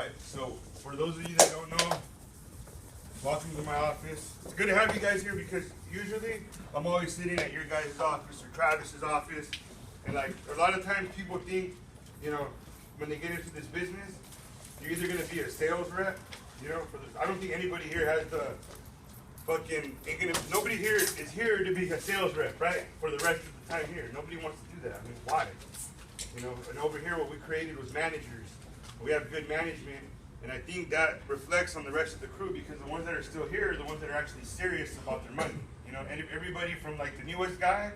Alright, so for those of you that don't know, welcome to my office. It's good to have you guys here because usually I'm always sitting at your guys' office or Travis's office. And like a lot of times people think, you know, when they get into this business, you're either going to be a sales rep, you know, I don't think anybody here has the nobody here is here to be a sales rep, right? For the rest of the time here. Nobody wants to do that. I mean, why? You know, and over here what we created was managers. We have good management, and I think that reflects on the rest of the crew because the ones that are still here are the ones that are actually serious about their money. You know, and everybody from like the newest guy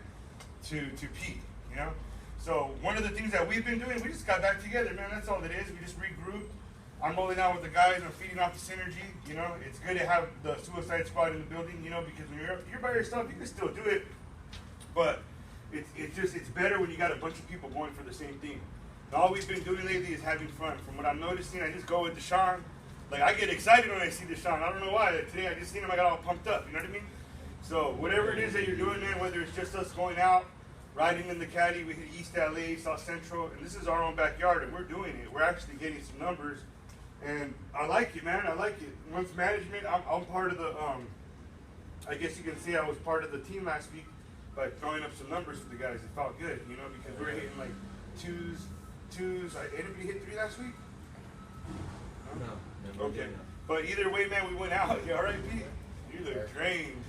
to Pete, you know? So one of the things that we've been doing, we just got back together, man. That's all it is. We just regrouped. I'm rolling out with the guys. I'm feeding off the synergy. You know, it's good to have the Suicide Squad in the building. You know, because when you're by yourself, you can still do it, but it's better when you got a bunch of people going for the same thing. And all we've been doing lately is having fun. From what I'm noticing, I just go with Deshaun. Like I get excited when I see Deshaun. I don't know why. Like, today I just seen him. I got all pumped up. You know what I mean? So whatever it is that you're doing, man, whether it's just us going out, riding in the caddy, we hit East LA, South Central, and this is our own backyard, and we're doing it. We're actually getting some numbers. And I like it, man. I like it. Once management, I'm part of the, I guess you can say I was part of the team last week by throwing up some numbers for the guys. It felt good, you know, because we're hitting like twos. Anybody hit 3 last week? No. Okay. But either way, man, we went out. You all right, Pete? You look drained.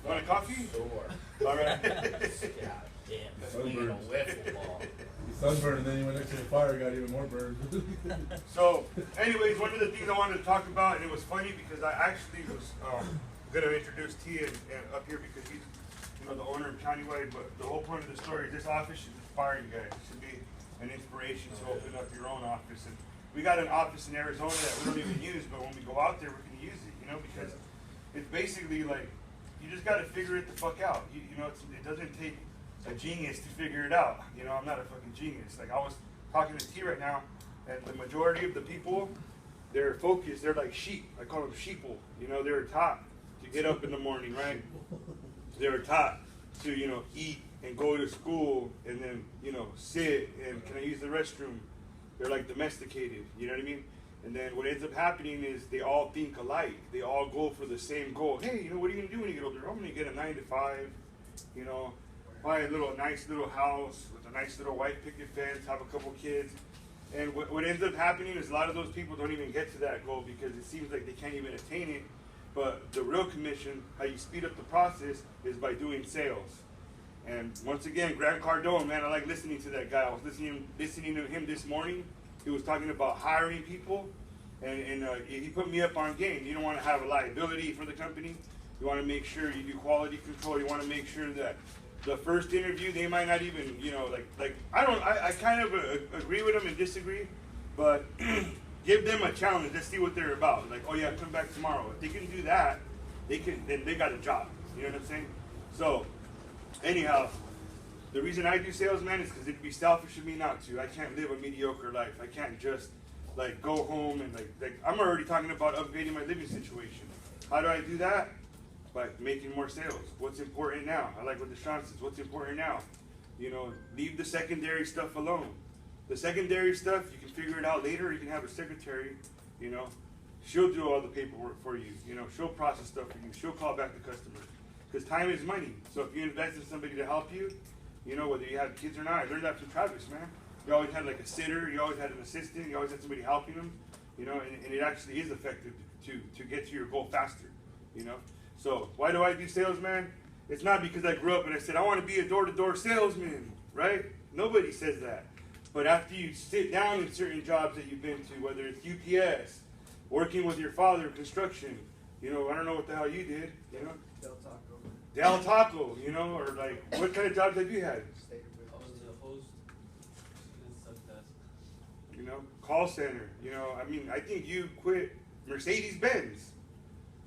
Want a coffee? Sure. All right. God damn, swinging a wiffle ball. Sunburned, and then you went next to the fire, got even more burned. So, anyways, one of the things I wanted to talk about, and it was funny because I actually was going to introduce T and up here because he's, you know, the owner of K.Y.O.A. But the whole point of the story is this office should inspire you guys. It should be an inspiration to open up your own office. And we got an office in Arizona that we don't even use, but when we go out there, we're going to use it, you know, because it's basically like you just got to figure it the fuck out. You know, it doesn't take a genius to figure it out. You know, I'm not a fucking genius. Like I was talking to T right now, and the majority of the people, they're focused. They're like sheep. I call them sheeple. You know, they're taught to get up in the morning, right? They're taught to, you know, eat and go to school and then, you know, sit and can I use the restroom? They're like domesticated. You know what I mean? And then what ends up happening is they all think alike. They all go for the same goal. Hey, you know, what are you gonna do when you get older? I'm gonna get a 9 to 5. You know. Buy a nice little house with a nice little white picket fence, have a couple kids. And what ends up happening is a lot of those people don't even get to that goal because it seems like they can't even attain it. But the real commission, how you speed up the process, is by doing sales. And once again, Grant Cardone, man, I like listening to that guy. I was listening to him this morning. He was talking about hiring people, and he put me up on game. You don't want to have a liability for the company. You want to make sure you do quality control. You want to make sure that the first interview, they might not even, you know, I kind of agree with them and disagree, but give them a challenge. Let's see what they're about. Like, oh yeah, come back tomorrow. If they can do that, then they got a job. You know what I'm saying? So, anyhow, the reason I do sales, man, is because it'd be selfish of me not to. I can't live a mediocre life. I can't just like go home and like I'm already talking about upgrading my living situation. How do I do that? By making more sales. What's important now? I like what Deshaun says. What's important now? You know, leave the secondary stuff alone. The secondary stuff, you can figure it out later. You can have a secretary, you know. She'll do all the paperwork for you. You know, she'll process stuff for you. She'll call back the customer. Because time is money. So if you invest in somebody to help you, you know, whether you have kids or not, I learned that from Travis, man. You always had like a sitter. You always had an assistant. You always had somebody helping them. You know, and it actually is effective to get to your goal faster, you know. So why do I do sales, man? It's not because I grew up and I said, I want to be a door-to-door salesman, right? Nobody says that. But after you sit down in certain jobs that you've been to, whether it's UPS, working with your father, construction, you know, I don't know what the hell you did, you know? Del Taco, you know, or like, what kind of jobs have you had? I was a host. You know, call center, you know, I mean, I think you quit Mercedes-Benz.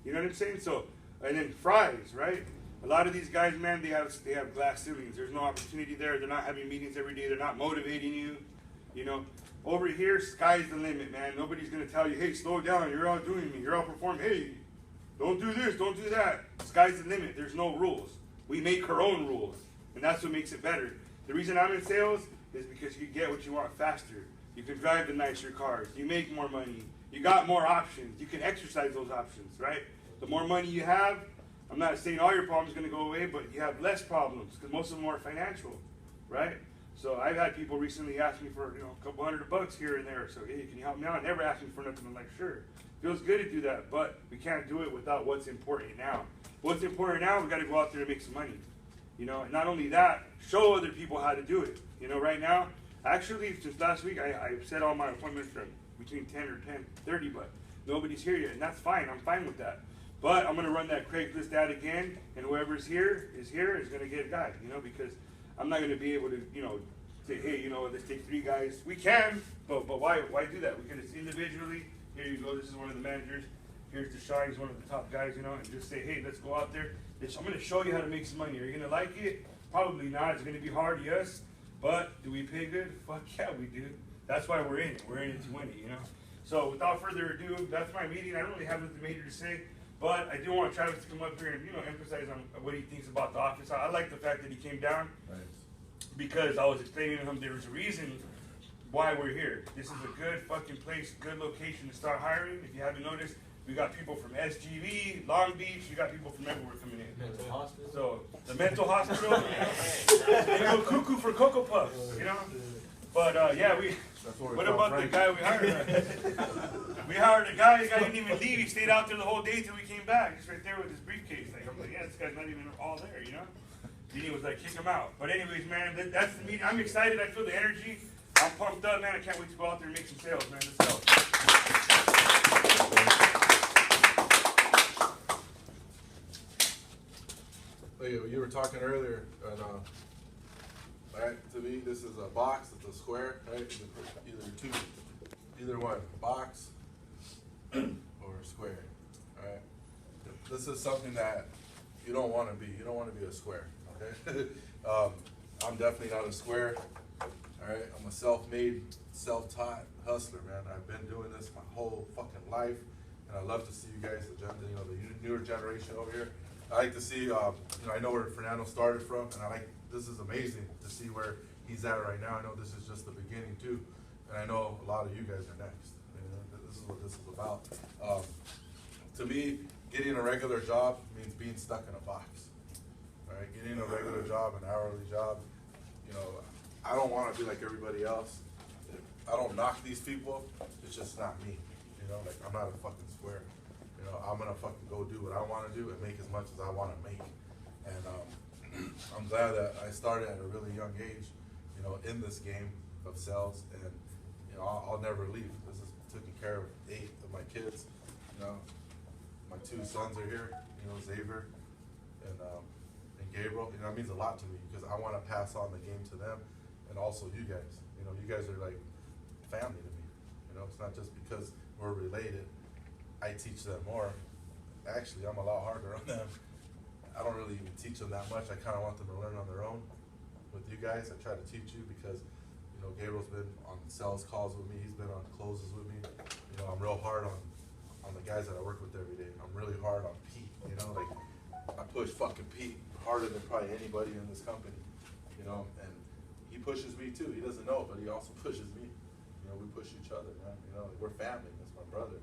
You know what I'm saying? So, and then fries, right? A lot of these guys, man, they have glass ceilings. There's no opportunity there. They're not having meetings every day. They're not motivating you. You know, over here, sky's the limit, man. Nobody's gonna tell you, hey, slow down. You're outdoing me. You're outperforming. Hey, don't do this. Don't do that. Sky's the limit. There's no rules. We make our own rules, and that's what makes it better. The reason I'm in sales is because you get what you want faster. You can drive the nicer cars. You make more money. You got more options. You can exercise those options, right? The more money you have, I'm not saying all your problems are going to go away, but you have less problems because most of them are financial, right? So I've had people recently ask me for, a couple $100 here and there. So, hey, can you help me out? Never ask me for nothing. I'm like, sure. Feels good to do that, but we can't do it without what's important now. What's important now, we got to go out there and make some money. And not only that, show other people how to do it. Right now, actually, since last week, I set all my appointments from between 10 or 10:30, but nobody's here yet, and that's fine. I'm fine with that. But I'm going to run that Craigslist ad again, and whoever's here is going to get a guy, because I'm not going to be able to, say, hey, let's take 3 guys. We can, but why do that? We can just individually, here you go, this is one of the managers. Here's Deshaun, he's one of the top guys, and just say, hey, let's go out there. I'm going to show you how to make some money. Are you going to like it? Probably not. It's going to be hard, yes. But do we pay good? Fuck yeah, we do. That's why we're in it. We're in it to win it, So without further ado, that's my meeting. I don't really have nothing major to say, but I do want Travis to come up here and, emphasize on what he thinks about the office. I like the fact that he came down because I was explaining to him there was a reason why we're here. This is a good fucking place, good location to start hiring. If you haven't noticed, we got people from SGV, Long Beach. You got people from everywhere coming in. Mental hospital. So the mental hospital, they go cuckoo for Cocoa Puffs, But yeah, what about the guy we hired? We hired a guy. The guy didn't even leave. He stayed out there the whole day till we came back. He's right there with his briefcase. I'm like, yeah, this guy's not even all there, Then he was like, kick him out. But anyways, man, that's the meeting. I'm excited. I feel the energy. I'm pumped up, man. I can't wait to go out there and make some sales, man. Let's go. You were talking earlier, and right, to me, this is a box, it's a square, right? Either one, box or square, right? This is something that you don't want to be. You don't want to be a square, okay? I'm definitely not a square, all right? I'm a self-made, self-taught hustler, man. I've been doing this my whole fucking life, and I love to see you guys, the newer generation over here. I like to see, I know where Fernando started from, and this is amazing to see where he's at right now. I know this is just the beginning too, and I know a lot of you guys are next. This is what this is about. To me, getting a regular job means being stuck in a box. Right? Getting a regular job, an hourly job, I don't want to be like everybody else. I don't knock these people. It's just not me. I'm not a fucking square. I'm gonna fucking go do what I want to do and make as much as I want to make. And I'm glad that I started at a really young age, in this game of sales. And I'll never leave. This is taking care of 8 of my kids. My 2 sons are here. Xavier and Gabriel. It means a lot to me because I want to pass on the game to them, and also you guys. You guys are like family to me. It's not just because we're related. I teach them more. Actually, I'm a lot harder on them. I don't really even teach them that much. I kind of want them to learn on their own. With you guys, I try to teach you because, Gabriel's been on sales calls with me. He's been on closes with me. I'm real hard on the guys that I work with every day. I'm really hard on Pete. I push fucking Pete harder than probably anybody in this company. And he pushes me too. He doesn't know it, but he also pushes me. We push each other, man. We're family. That's my brother.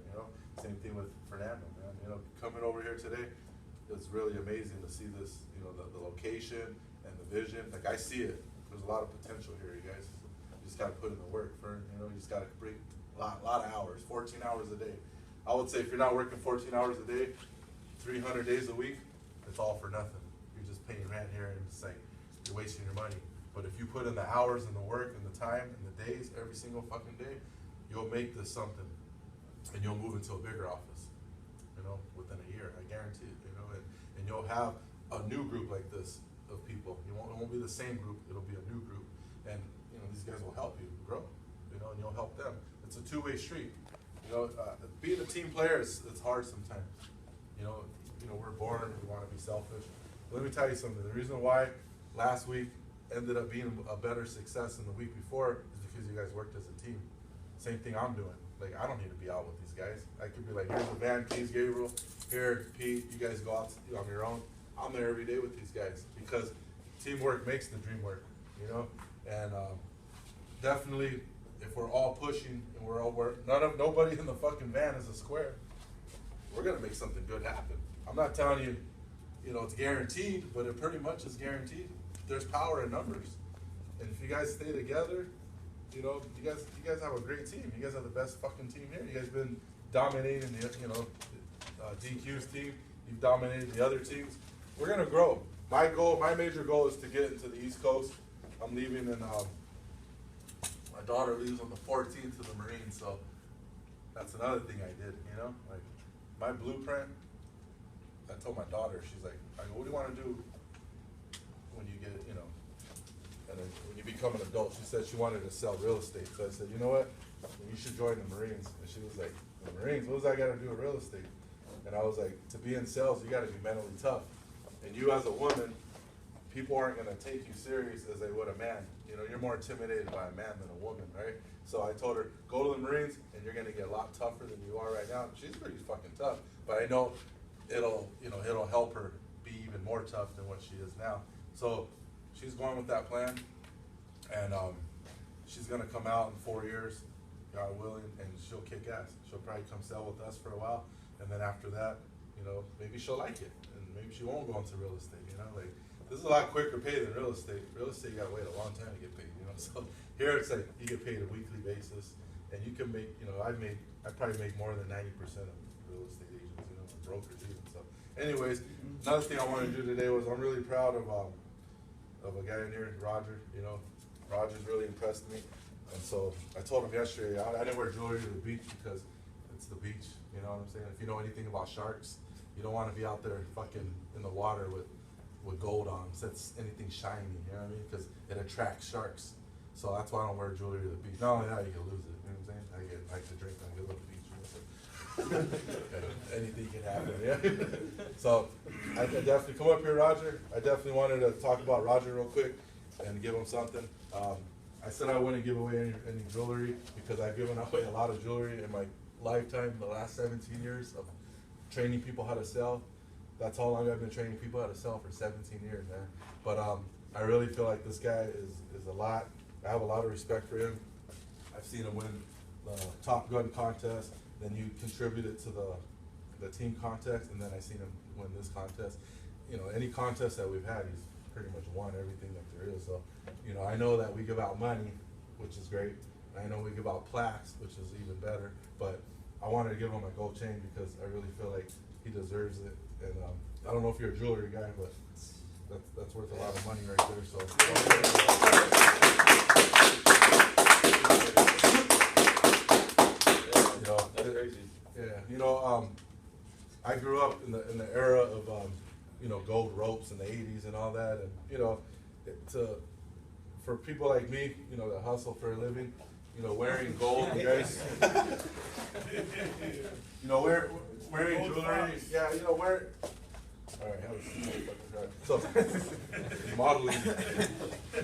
Same thing with Fernando, man. Coming over here today, it's really amazing to see this. The location and the vision. I see it. There's a lot of potential here, you guys. You just got to put in the work, Fern. You just got to bring a lot of hours, 14 hours a day. I would say if you're not working 14 hours a day, 300 days a week, it's all for nothing. You're just paying rent here, and it's like you're wasting your money. But if you put in the hours and the work and the time and the days every single fucking day, you'll make this something, and you'll move into a bigger office, within a year. I guarantee it, and you'll have a new group like this of people. It won't be the same group. It'll be a new group, and these guys will help you grow, and you'll help them. It's a two-way street. Being a team player it's hard sometimes. We're born, we want to be selfish. But let me tell you something. The reason why last week ended up being a better success than the week before is because you guys worked as a team. Same thing I'm doing. I don't need to be out with these guys. I could be like, here's the van, please, Gabriel. Here, Pete, you guys go out on your own. I'm there every day with these guys because teamwork makes the dream work, And definitely if we're all pushing and nobody in the fucking van is a square, we're gonna make something good happen. I'm not telling you, it's guaranteed, but it pretty much is guaranteed. There's power in numbers, and if you guys stay together, you guys have a great team. You guys have the best fucking team here. You guys been dominating the DQ's team. You've dominated the other teams. We're gonna grow. My major goal is to get into the East Coast. I'm leaving in, my daughter leaves on the 14th to the Marines, so that's another thing I did, like my blueprint. I told my daughter, she's like, what do you want to do when you get, and then when you become an adult? She said she wanted to sell real estate. So I said, you know what, you should join the Marines. And she was like, the Marines, what does I got to do with real estate? And I was like, to be in sales, you got to be mentally tough. And you as a woman, people aren't going to take you serious as they would a man. You're more intimidated by a man than a woman, right? So I told her, go to the Marines, and you're going to get a lot tougher than you are right now. She's pretty fucking tough, but I know it'll help her be even more tough than what she is now. So she's going with that plan, and she's going to come out in 4 years, God willing, and she'll kick ass. She'll probably come sell with us for a while, and then after that, maybe she'll like it, and maybe she won't go into real estate. Like, this is a lot quicker pay than real estate. Real estate, you gotta wait a long time to get paid. So here it's like you get paid a weekly basis, and you can make. I probably make more than 90% of real estate agents, and brokers even. So, anyways, another thing I wanted to do today was I'm really proud of a guy in here, Roger. Roger's really impressed me, and so I told him yesterday I didn't wear jewelry to the beach because it's the beach. You know what I'm saying? If you know anything about sharks, you don't want to be out there fucking in the water with gold on, so it's anything shiny, you know what I mean? Because it attracts sharks. So that's why I don't wear jewelry to the beach. Not only that, you can lose it, you know what I'm saying? I like to drink on a good little beach, anything can happen, yeah? So I definitely come up here, Roger. I definitely wanted to talk about Roger real quick and give him something. I said I wouldn't give away any jewelry because I've given away a lot of jewelry in my lifetime, the last 17 years of training people how to sell. That's how long I've been training people how to sell, for 17 years, man. But I really feel like this guy is a lot. I have a lot of respect for him. I've seen him win the Top Gun contest, then you contributed to the team contest, and then I seen him win this contest. Any contest that we've had, he's pretty much won everything that there is. So, I know that we give out money, which is great. I know we give out plaques, which is even better. But I wanted to give him a gold chain because I really feel like he deserves it. And I don't know if you're a jewelry guy, but that's worth a lot of money right there. So That's crazy. Yeah, I grew up in the era of gold ropes in the 80s and all that, and for people like me, that hustle for a living, wearing gold, you guys, wearing jewelry, yeah, wear. All right, so modeling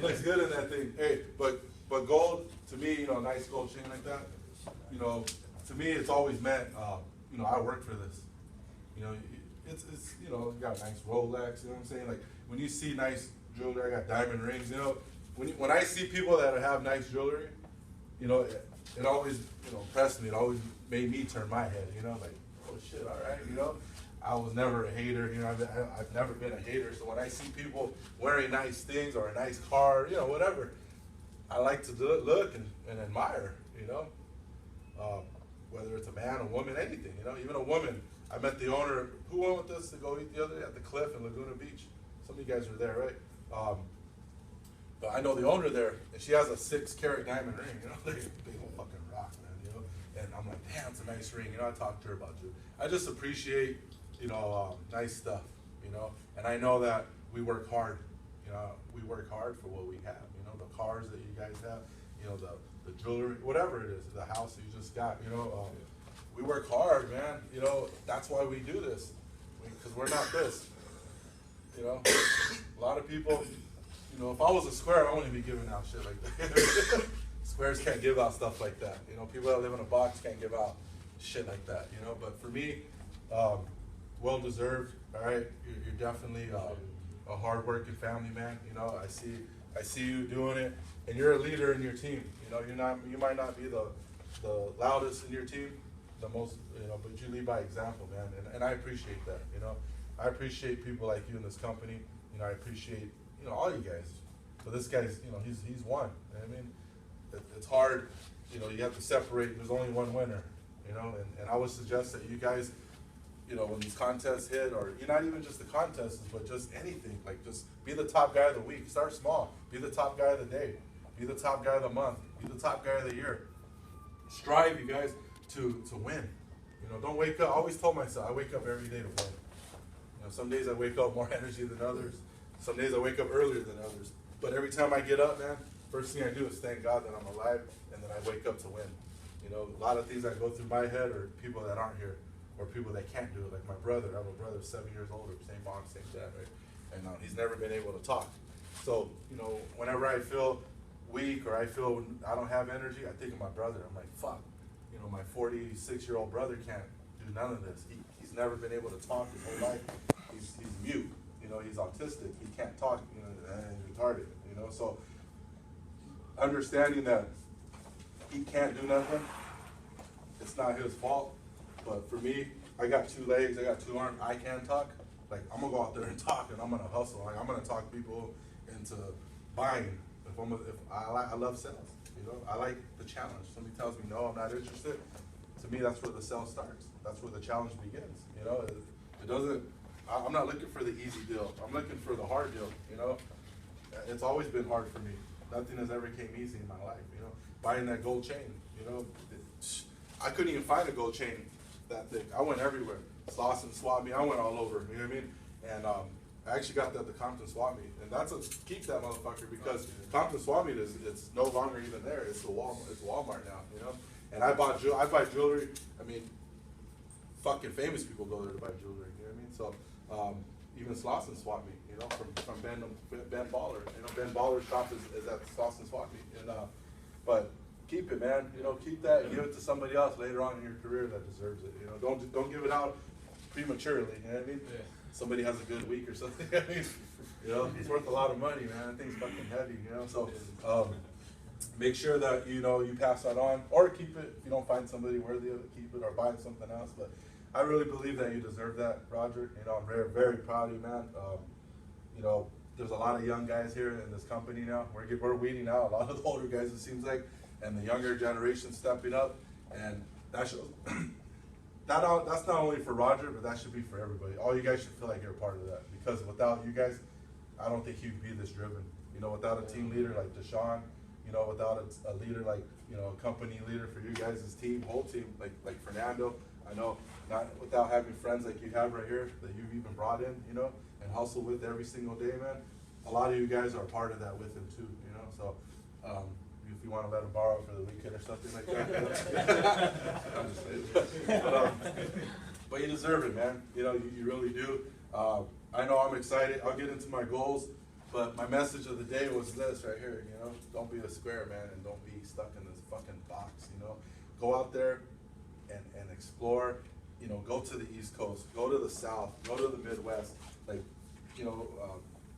looks good in that thing. Hey, but gold to me, nice gold chain like that, to me it's always meant, I work for this. It's you got a nice Rolex. You know what I'm saying? Like when you see nice jewelry, I got diamond rings. When I see people that have nice jewelry, it always impressed me. It always made me turn my head. Like, oh shit, all right. I was never a hater. I've never been a hater. So when I see people wearing nice things or a nice car, whatever, I like to look and admire. Whether it's a man, a woman, anything. Even a woman. I met the owner. Who went with us to go eat the other day at the cliff in Laguna Beach? Some of you guys were there, right? But I know the owner there, and she has a 6-carat diamond ring. Like a big old fucking rock, man. And I'm like, damn, it's a nice ring. I talked to her about you. I just appreciate, nice stuff. And I know that we work hard. We work hard for what we have. The cars that you guys have. The jewelry, whatever it is, the house that you just got. We work hard, man. That's why we do this, because we're not this. A lot of people. If I was a square, I wouldn't be giving out shit like that. Squares can't give out stuff like that. People that live in a box can't give out shit like that. But for me, well deserved. All right, you're definitely a hard-working family man. I see I see you doing it, and you're a leader in your team. You know, you might not be the loudest in your team, the most, you know, but you lead by example, man, and I appreciate that. You know, I appreciate people like you in this company. You know, I appreciate, you know, all you guys. But this guy's, you know, he's one. You know what I mean, it's hard. You know, you have to separate. There's only one winner. You know, and I would suggest that you guys, you know, when these contests hit, or you're not even just the contests, but just anything, like just be the top guy of the week. Start small. Be the top guy of the day. Be the top guy of the month. Be the top guy of the year. Strive, you guys, to win. You know, don't wake up. I always told myself, I wake up every day to win. You know, some days I wake up more energy than others. Some days I wake up earlier than others. But every time I get up, man, first thing I do is thank God that I'm alive, and then I wake up to win. You know, a lot of things that go through my head are people that aren't here, or people that can't do it. Like my brother, I have a brother 7 years older, same mom, same dad, right? And he's never been able to talk. So, you know, whenever I feel weak or I feel I don't have energy, I think of my brother. I'm like, fuck, you know, my 46-year-old brother can't do none of this. He's never been able to talk his whole life. He's mute. You know, he's autistic. He can't talk. You know, and he's retarded. You know, so understanding that he can't do nothing, it's not his fault. But for me, I got 2 legs, I got 2 arms, I can talk. Like, I'm gonna go out there and talk, and I'm gonna hustle. Like, I'm gonna talk people into buying. I love sales, you know. I like the challenge. Somebody tells me no, I'm not interested. To me, that's where the sale starts. That's where the challenge begins. You know, it doesn't. I'm not looking for the easy deal. I'm looking for the hard deal. You know, it's always been hard for me. Nothing has ever came easy in my life. You know, buying that gold chain. You know, I couldn't even find a gold chain that thick. I went everywhere. Slauson swap meet. I went all over. You know what I mean? And I actually got that at the Compton swap meet, and keep that motherfucker, because Compton swap meet it's no longer even there. It's Walmart now. You know. And I buy jewelry. I mean, fucking famous people go there to buy jewelry. You know what I mean? So even Slauson swap meet. You know, from Ben Baller. You know, Ben Baller's shop is at Slauson swap meet. And but keep it, man. You know, keep that. Give it to somebody else later on in your career that deserves it. You know, don't give it out prematurely. You know what I mean? Yeah. Somebody has a good week or something. I mean, you know, it's worth a lot of money, man. That thing's fucking heavy. You know, so make sure that you know you pass that on, or keep it if you don't find somebody worthy of it. Keep it or buy something else. But I really believe that you deserve that, Roger. You know, I'm very, very proud of you, man. You know, there's a lot of young guys here in this company now. We're weeding out a lot of the older guys, it seems like, and the younger generation stepping up, and that shows. That's not only for Roger, but that should be for everybody. All you guys should feel like you're a part of that, because without you guys, I don't think you'd be this driven. You know, without a team leader like Deshaun, you know, without a leader like, you know, a company leader for you guys' team, whole team, like Fernando. I know, not without having friends like you have right here that you've even brought in, you know, and hustle with every single day, man. A lot of you guys are a part of that with him too, you know. So if you want to let him borrow for the weekend or something like that, I'm just saying. But you deserve it, man. You know, you really do. I know I'm excited. I'll get into my goals, but my message of the day was this right here. You know, don't be a square, man, and don't be stuck in this fucking box. You know, go out there and explore. You know, go to the East Coast, go to the South, go to the Midwest. Like, you know,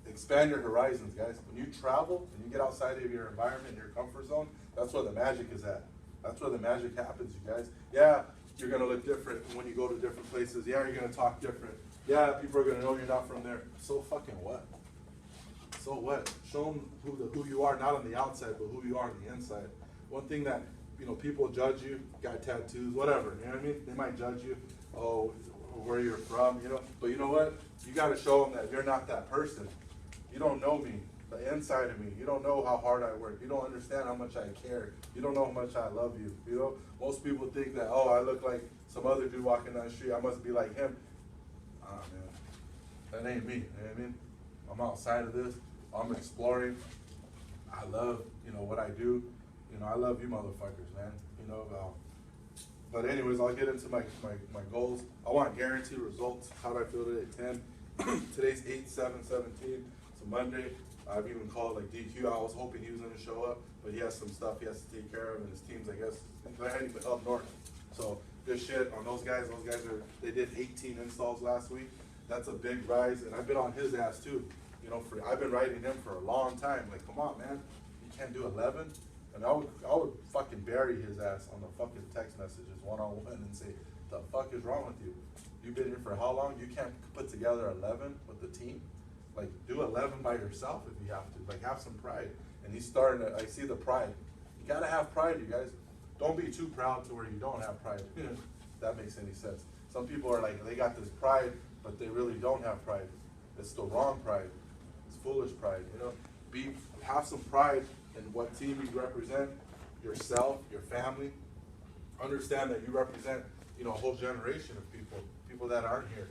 expand your horizons, guys. When you travel and you get outside of your environment, your comfort zone, that's where the magic is at. That's where the magic happens, you guys. Yeah, you're gonna look different when you go to different places. Yeah, you're gonna talk different. Yeah, people are gonna know you're not from there. So fucking what? So what? Show them who you are, not on the outside, but who you are on the inside. One thing that, you know, people judge you, got tattoos, whatever, you know what I mean? They might judge you, oh, where you're from, you know? But you know what? You gotta show them that you're not that person. You don't know me, the inside of me. You don't know how hard I work. You don't understand how much I care. You don't know how much I love you. You know, most people think that, oh, I look like some other dude walking down the street. I must be like him. Man, that ain't me. You know what I mean? I'm outside of this. I'm exploring. I love, you know, what I do. You know, I love you motherfuckers, man. You know, but anyways, I'll get into my goals. I want guaranteed results. How do I feel today? 10. Today's 8/7/17. So Monday. I've even called like DQ. I was hoping he was going to show up, but he has some stuff he has to take care of, and his team's, I guess, they're heading up north. So good shit on those guys. Those guys they did 18 installs last week. That's a big rise, and I've been on his ass too. you know, I've been writing him for a long time. Like, come on, man, you can't do 11. And I would fucking bury his ass on the fucking text messages one-on-one and say, the fuck is wrong with you? You've been here for how long? You can't put together 11 with the team? Like, do 11 by yourself if you have to. Like, have some pride. And he's starting to, I see the pride. You gotta have pride, you guys. Don't be too proud to where you don't have pride. If that makes any sense. Some people are like, they got this pride, but they really don't have pride. It's the wrong pride. It's foolish pride, you know? Have some pride in what team you represent, yourself, your family. Understand that you represent, you know, a whole generation of people that aren't here.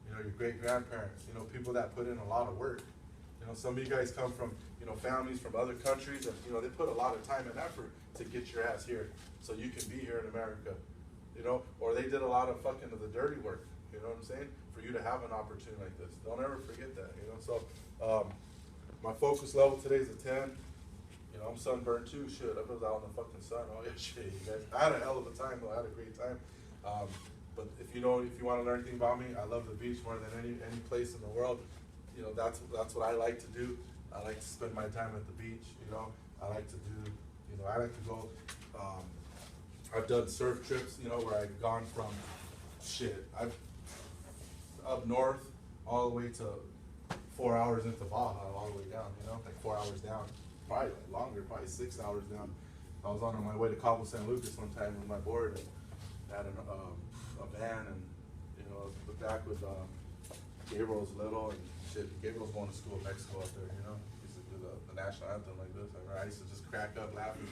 You know, your great-grandparents, you know, people that put in a lot of work. You know, some of you guys come from, you know, families from other countries, and, you know, they put a lot of time and effort to get your ass here so you can be here in America, you know, or they did a lot of fucking of the dirty work, you know what I'm saying, for you to have an opportunity like this. Don't ever forget that, you know. So, my focus level today is a 10. You know, I'm sunburned too, shit, I was out in the fucking sun, oh yeah, shit, you guys. I had a hell of a time, though, I had a great time. But if you want to learn anything about me, I love the beach more than any place in the world. You know, that's what I like to do. I like to spend my time at the beach, you know. I like to do, you know, I like to go, I've done surf trips, you know, where I've gone from, I've up north all the way to 4 hours into Baja, all the way down, you know, like 4 hours down, probably longer, probably 6 hours down. I was on my way to Cabo San Lucas one time with my board, and had a van, and, you know, back with Gabriel's little, and shit, Gabriel's going to school in Mexico out there, you know. He used to do the national anthem like this. I used to just crack up laughing.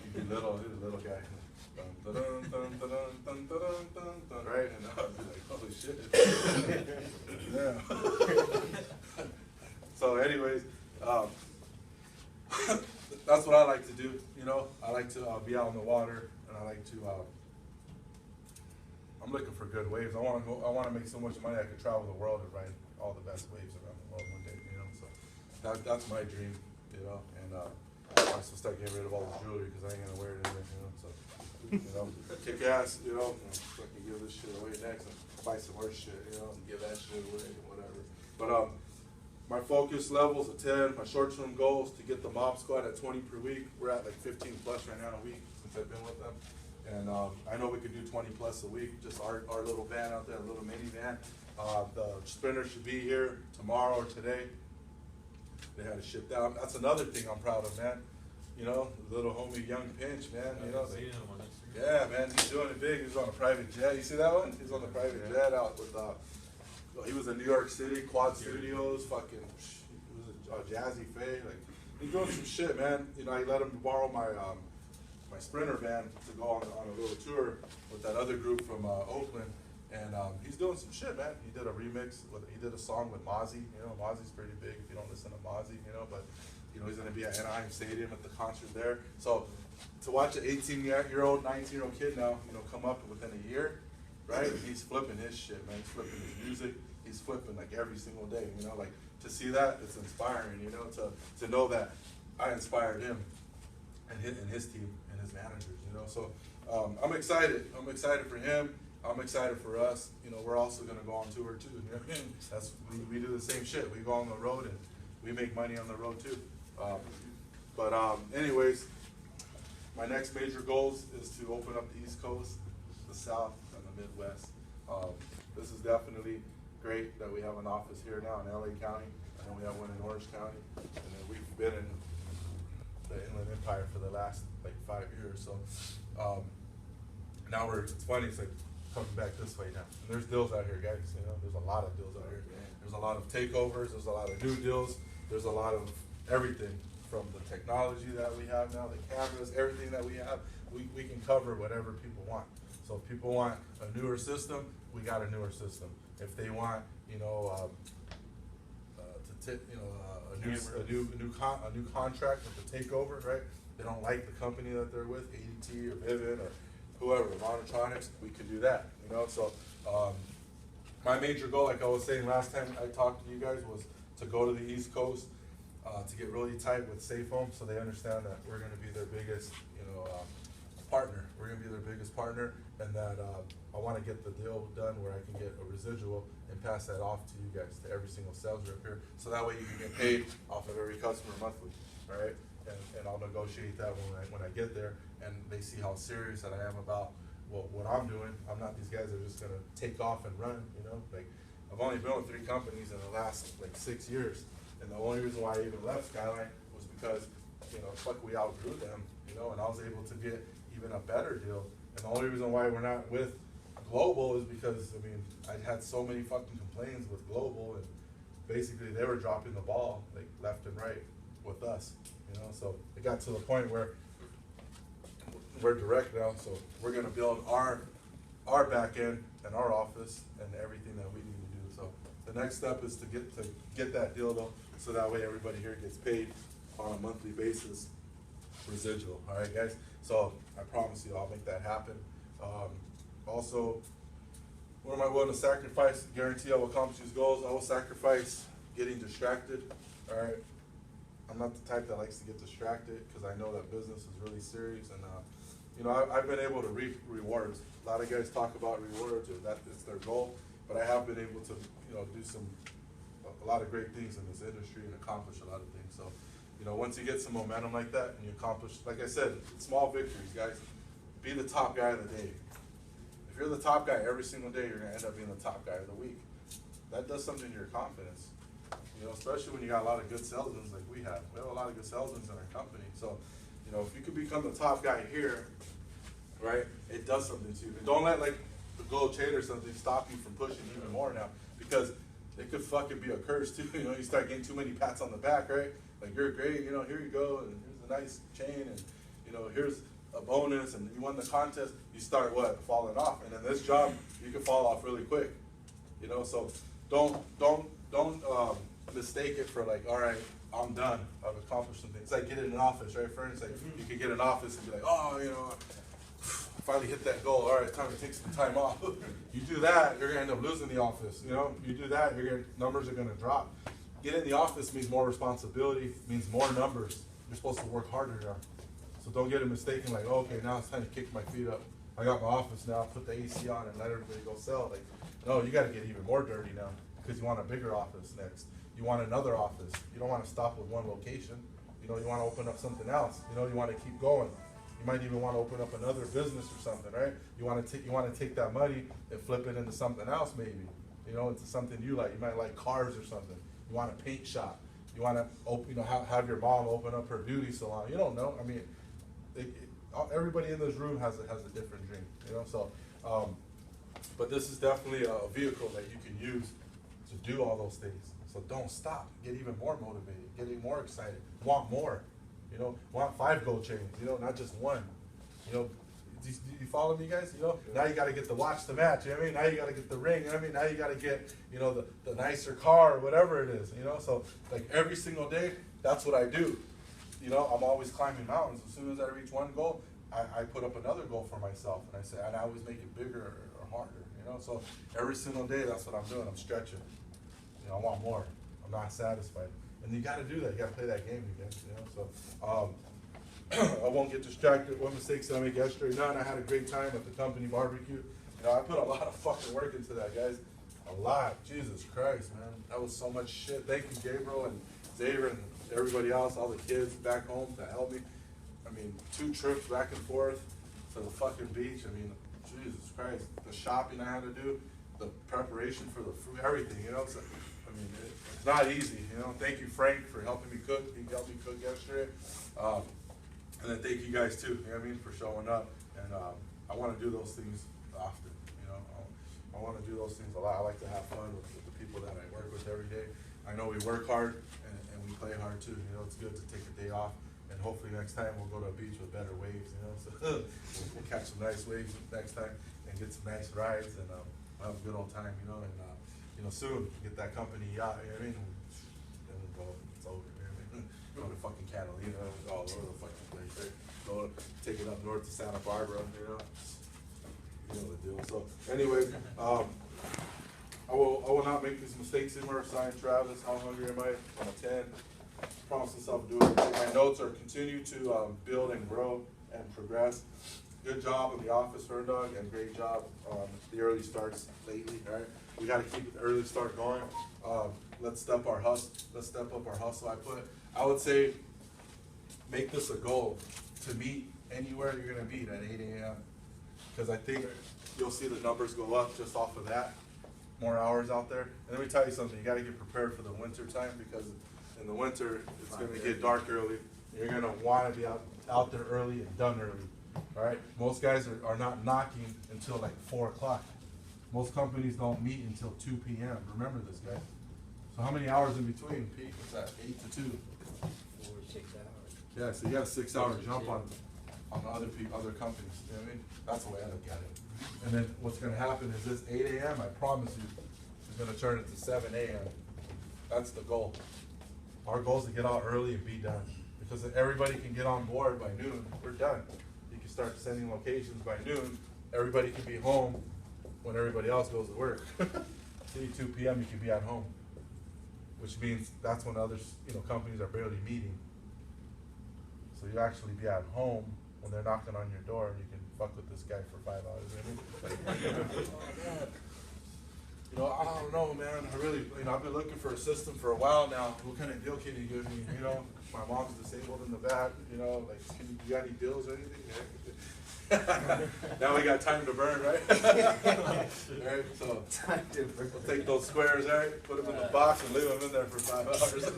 He'd be little, he was a little guy. Dun, dun, dun, dun, dun, dun, dun, dun, dun, right? And I would be like, holy shit. Yeah. So anyways, that's what I like to do, you know. I like to be out on the water, and I like to, I'm looking for good waves. I want to make so much money I could travel the world and ride all the best waves around the world one day, you know. So that's my dream, you know. And I'm supposed to start getting rid of all the jewelry because I ain't gonna wear it anymore, you know. So, you know, kick ass, you know. Fucking give this shit away next and buy some more shit, you know, and give that shit away, whatever. But my focus level's a 10. My short-term goal is to get the mob squad at 20 per week. We're at like 15 plus right now a week since I've been with them. And I know we could do 20 plus a week, just our little van out there, a little mini van. The sprinter should be here tomorrow or today. They had it shipped out. That's another thing I'm proud of, man. You know, the little homie Young Pinch, man. You know, yeah, man, he's doing it big. He's on a private jet. You see that one? He's on the private jet out with, he was in New York City, Quad Studios, fucking, he was a Jazzy Faye. Like, he's doing some shit, man. You know, I let him borrow my Sprinter van to go on a little tour with that other group from Oakland, and he's doing some shit, man. He did a remix, he did a song with Mozzie. You know, Mozzie's pretty big if you don't listen to Mozzie, you know, but, you know, he's gonna be at Anaheim Stadium at the concert there. So, to watch an 18-year-old, 19-year-old kid now, you know, come up within a year, right? He's flipping his shit, man. He's flipping his music. He's flipping like every single day, you know, like to see that, it's inspiring, you know, to know that I inspired him and his team and his managers, you know. So I'm excited. I'm excited for him. I'm excited for us. You know, we're also gonna go on tour too. You know what I mean? That's we do the same shit. We go on the road and we make money on the road too. Anyways, my next major goals is to open up the East Coast, the South, and the Midwest. This is definitely great that we have an office here now in LA County. I know we have one in Orange County, and then we've been in the Inland Empire for the last like 5 years. So now it's funny, it's like coming back this way now. And there's deals out here, guys. You know, there's a lot of deals out here. There's a lot of takeovers. There's a lot of new deals. There's a lot of everything from the technology that we have now, the cameras, everything that we have. We can cover whatever people want. So if people want a newer system, we got a newer system. If they want, you know, a new contract with the takeover, right? They don't like the company that they're with, ADT or Vivint or whoever, Monotronics, we could do that, you know. So my major goal, like I was saying last time I talked to you guys, was to go to the East Coast, to get really tight with Safe Home, so they understand that we're going to be their biggest, you know, partner. We're gonna be their biggest partner, and that I want to get the deal done where I can get a residual and pass that off to you guys, to every single sales rep here, so that way you can get paid off of every customer monthly, all right? And I'll negotiate that when I get there, and they see how serious that I am about what I'm doing. I'm not these guys that are just gonna take off and run, you know? Like, I've only been with 3 companies in the last like 6 years, and the only reason why I even left Skyline was because, you know, fuck, we outgrew them, you know, and I was able to get even a better deal. And the only reason why we're not with Global is because, I mean, I had so many fucking complaints with Global, and basically they were dropping the ball like left and right with us, you know. So it got to the point where we're direct now, so we're gonna build our back end and our office and everything that we need to do. So the next step is to get that deal though, so that way everybody here gets paid on a monthly basis, residual. All right, guys. So I promise you, I'll make that happen. Also, what am I willing to sacrifice? Guarantee I will accomplish these goals. I will sacrifice getting distracted. All right. I'm not the type that likes to get distracted, because I know that business is really serious, and you know, I've been able to reap rewards. A lot of guys talk about rewards, or that it's their goal, but I have been able to, you know, do a lot of great things in this industry and accomplish a lot of things. So, you know, once you get some momentum like that and you accomplish, like I said, small victories, guys. Be the top guy of the day. If you're the top guy every single day, you're gonna end up being the top guy of the week. That does something to your confidence. You know, especially when you got a lot of good salesmen like we have. We have a lot of good salesmen in our company. So, you know, if you could become the top guy here, right, it does something to you. And don't let like the gold chain or something stop you from pushing even more now, because it could fucking be a curse too. You know, you start getting too many pats on the back, right? Like, you're great, you know, here you go, and here's a nice chain, and you know, here's a bonus, and you won the contest. You start falling off, and in this job you can fall off really quick. You know, so don't mistake it for like, all right, I'm done, I've accomplished something. It's like getting an office, right? For instance, like, you could get an office and be like, oh, you know, I finally hit that goal, all right, time to take some time off. You do that, you're gonna end up losing the office. You know, you do that, numbers are gonna drop. Getting in the office means more responsibility, means more numbers. You're supposed to work harder now. So don't get it mistaken like, oh, okay, now it's time to kick my feet up. I got my office now, put the AC on and let everybody go sell. Like, no, you gotta get even more dirty now, because you want a bigger office next. You want another office. You don't want to stop with one location. You know, you want to open up something else. You know, you want to keep going. You might even want to open up another business or something, right? You want to take that money and flip it into something else, maybe. You know, into something you like. You might like cars or something. You want a paint shop. You want to open, you know, have your mom open up her beauty salon. You don't know. I mean, everybody in this room has a different dream. You know, so. But this is definitely a vehicle that you can use to do all those things. So don't stop. Get even more motivated. Get even more excited. Want more. You know, want 5 gold chains. You know, not just one. You know, do you follow me, guys? You know, now you got to get the watch to match. You know what I mean? Now you got to get the ring. You know what I mean? Now you got to get, you know, the nicer car or whatever it is. You know, so like every single day, that's what I do. You know, I'm always climbing mountains. As soon as I reach one goal, I put up another goal for myself, and I say, and I always make it bigger or harder. You know, so every single day, that's what I'm doing. I'm stretching. You know, I want more. I'm not satisfied. And you got to do that. You got to play that game again. You know, so I won't get distracted. What mistakes did I make yesterday? None. I had a great time at the company barbecue. You know, I put a lot of fucking work into that, guys. A lot. Jesus Christ, man. That was so much shit. Thank you, Gabriel and Xavier and everybody else, all the kids back home that helped me. I mean, 2 trips back and forth to the fucking beach. I mean, Jesus Christ. The shopping I had to do, the preparation for the food, everything, you know. So, I mean, it's not easy, you know. Thank you, Frank, for helping me cook. He helped me cook yesterday. And then thank you guys too, you know what I mean, for showing up. And I want to do those things often, you know. I want to do those things a lot. I like to have fun with the people that I work with every day. I know we work hard and we play hard too. You know, it's good to take a day off. And hopefully next time we'll go to a beach with better waves, you know. So we'll catch some nice waves next time and get some nice rides and have a good old time, you know. And you know, soon get that company yacht, you know what I mean? Then we'll go, it's over, you know what I mean? Go to fucking Catalina, all over the fucking place, right? Go take it up north to Santa Barbara, you know. You know the deal. So anyway, I will not make these mistakes anymore. Sign Travis, how hungry am I? On a 10. Promise myself to do it. My notes are continue to build and grow and progress. good job in the office, Fern Dog, and great job on the early starts lately, all right? We gotta keep the early start going. Let's step up our hustle. I would say, make this a goal to meet anywhere you're gonna meet at 8 a.m. Because I think you'll see the numbers go up just off of that. More hours out there. And let me tell you something, you gotta get prepared for the winter time, because in the winter, it's gonna get dark early. You're gonna wanna be out there early and done early, all right? Most guys are not knocking until like 4 o'clock. Most companies don't meet until 2 p.m. Remember this, guys. So how many hours in between, Pete? What's that, 8 to 2? 4 or 6 hours. Yeah, so you got a 6-hour jump on other companies, you know what I mean? That's the way I look at it. And then what's gonna happen is this 8 a.m., I promise you, is gonna turn into 7 a.m. That's the goal. Our goal is to get out early and be done. Because if everybody can get on board by noon, we're done. You can start sending locations by noon, everybody can be home when everybody else goes to work. See, 2 p.m. you can be at home. Which means that's when others, companies are barely meeting. So you actually be at home when they're knocking on your door, and you can fuck with this guy for 5 hours. I don't know, man. I really, I've been looking for a system for a while now. What kind of deal can you give me? My mom's disabled in the back. Like, you got any deals or anything? Now we got time to burn, right? All right, so we'll take those squares, all right, put them in the box and leave them in there for 5 hours.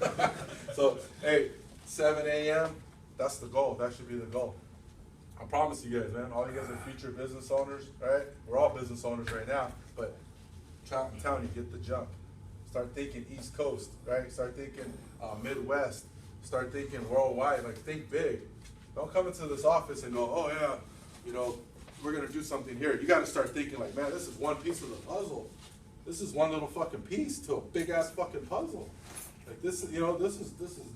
So, hey, 7 a.m., that's the goal. That should be the goal. I promise you guys, man, all you guys are future business owners, right? We're all business owners right now, but I'm telling you, get the jump. Start thinking East Coast, right? Start thinking Midwest. Start thinking worldwide. Like, think big. Don't come into this office and go, oh yeah, we're gonna do something here. You gotta start thinking like, man, this is one piece of the puzzle. This is one little fucking piece to a big ass fucking puzzle. Like this is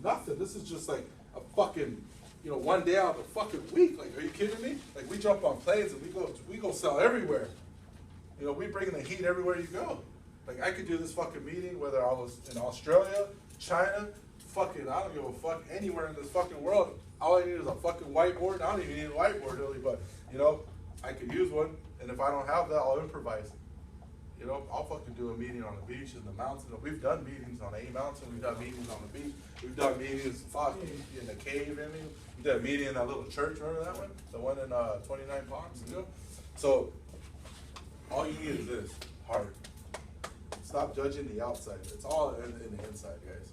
nothing. This is just like a fucking, one day out of the fucking week. Like, are you kidding me? Like, we jump on planes and we go sell everywhere. We bring the heat everywhere you go. Like, I could do this fucking meeting whether I was in Australia, China, fucking, I don't give a fuck, anywhere in this fucking world. All I need is a fucking whiteboard. I don't even need a whiteboard really, but I could use one, and if I don't have that, I'll improvise. I'll fucking do a meeting on the beach, in the mountain. We've done meetings on a mountain. We've done meetings on the beach. We've done meetings in the cave. We did a meeting in that little church. Remember that one? The one in 29 Palms. So all you need is this: heart. Stop judging the outside. It's all in the inside, guys.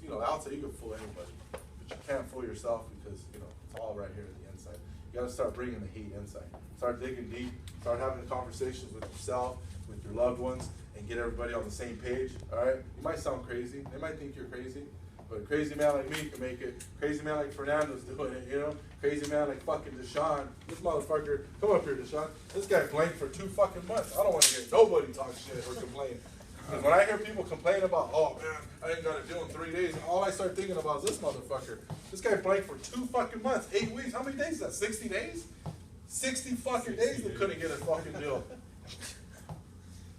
Because outside you can fool anybody, but you can't fool yourself because it's all right here in the inside. You got to start bringing the heat inside. Start digging deep. Start having conversations with yourself, with your loved ones, and get everybody on the same page. All right? You might sound crazy. They might think you're crazy, but a crazy man like me can make it. Crazy man like Fernando's doing it. Crazy man like fucking Deshaun. This motherfucker, come up here, Deshaun. This guy blanked for 2 fucking months. I don't want to hear nobody talk shit or complain. Because when I hear people complain about, oh man, I ain't got to do in 3 days, all I start thinking about is this motherfucker. This guy blanked for 2 fucking months, 8 weeks. How many days is that? 60 days? 60 fucking days they couldn't get a fucking deal.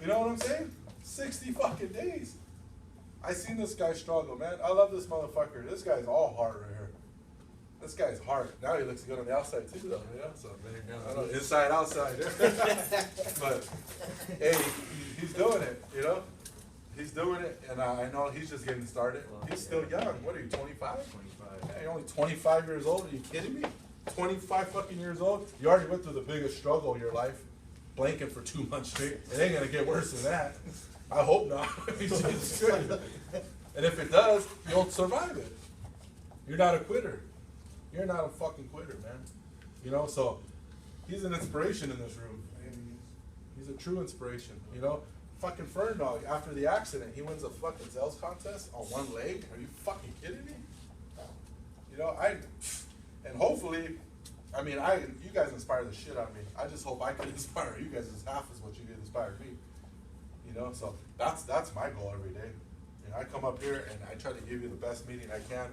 You know what I'm saying? 60 fucking days. I seen this guy struggle, man. I love this motherfucker. This guy's all heart right here. This guy's heart. Now he looks good on the outside too, though. So I don't know, inside, outside. But hey, he's doing it. He's doing it, and I know he's just getting started. He's still young. What are you, 25? 25. Yeah, you're only 25 years old. Are you kidding me? 25 fucking years old. You already went through the biggest struggle of your life, blanking for 2 months straight. It ain't gonna get worse than that. I hope not. And if it does, you'll survive it. You're not a quitter. You're not a fucking quitter, man. So he's an inspiration in this room. He's a true inspiration, Fucking Fern Dog, after the accident, he wins a fucking sales contest on one leg. Are you fucking kidding me? And hopefully, you guys inspire the shit out of me. I just hope I can inspire you guys as half as what you did inspire me. So that's my goal every day. I come up here and I try to give you the best meeting I can,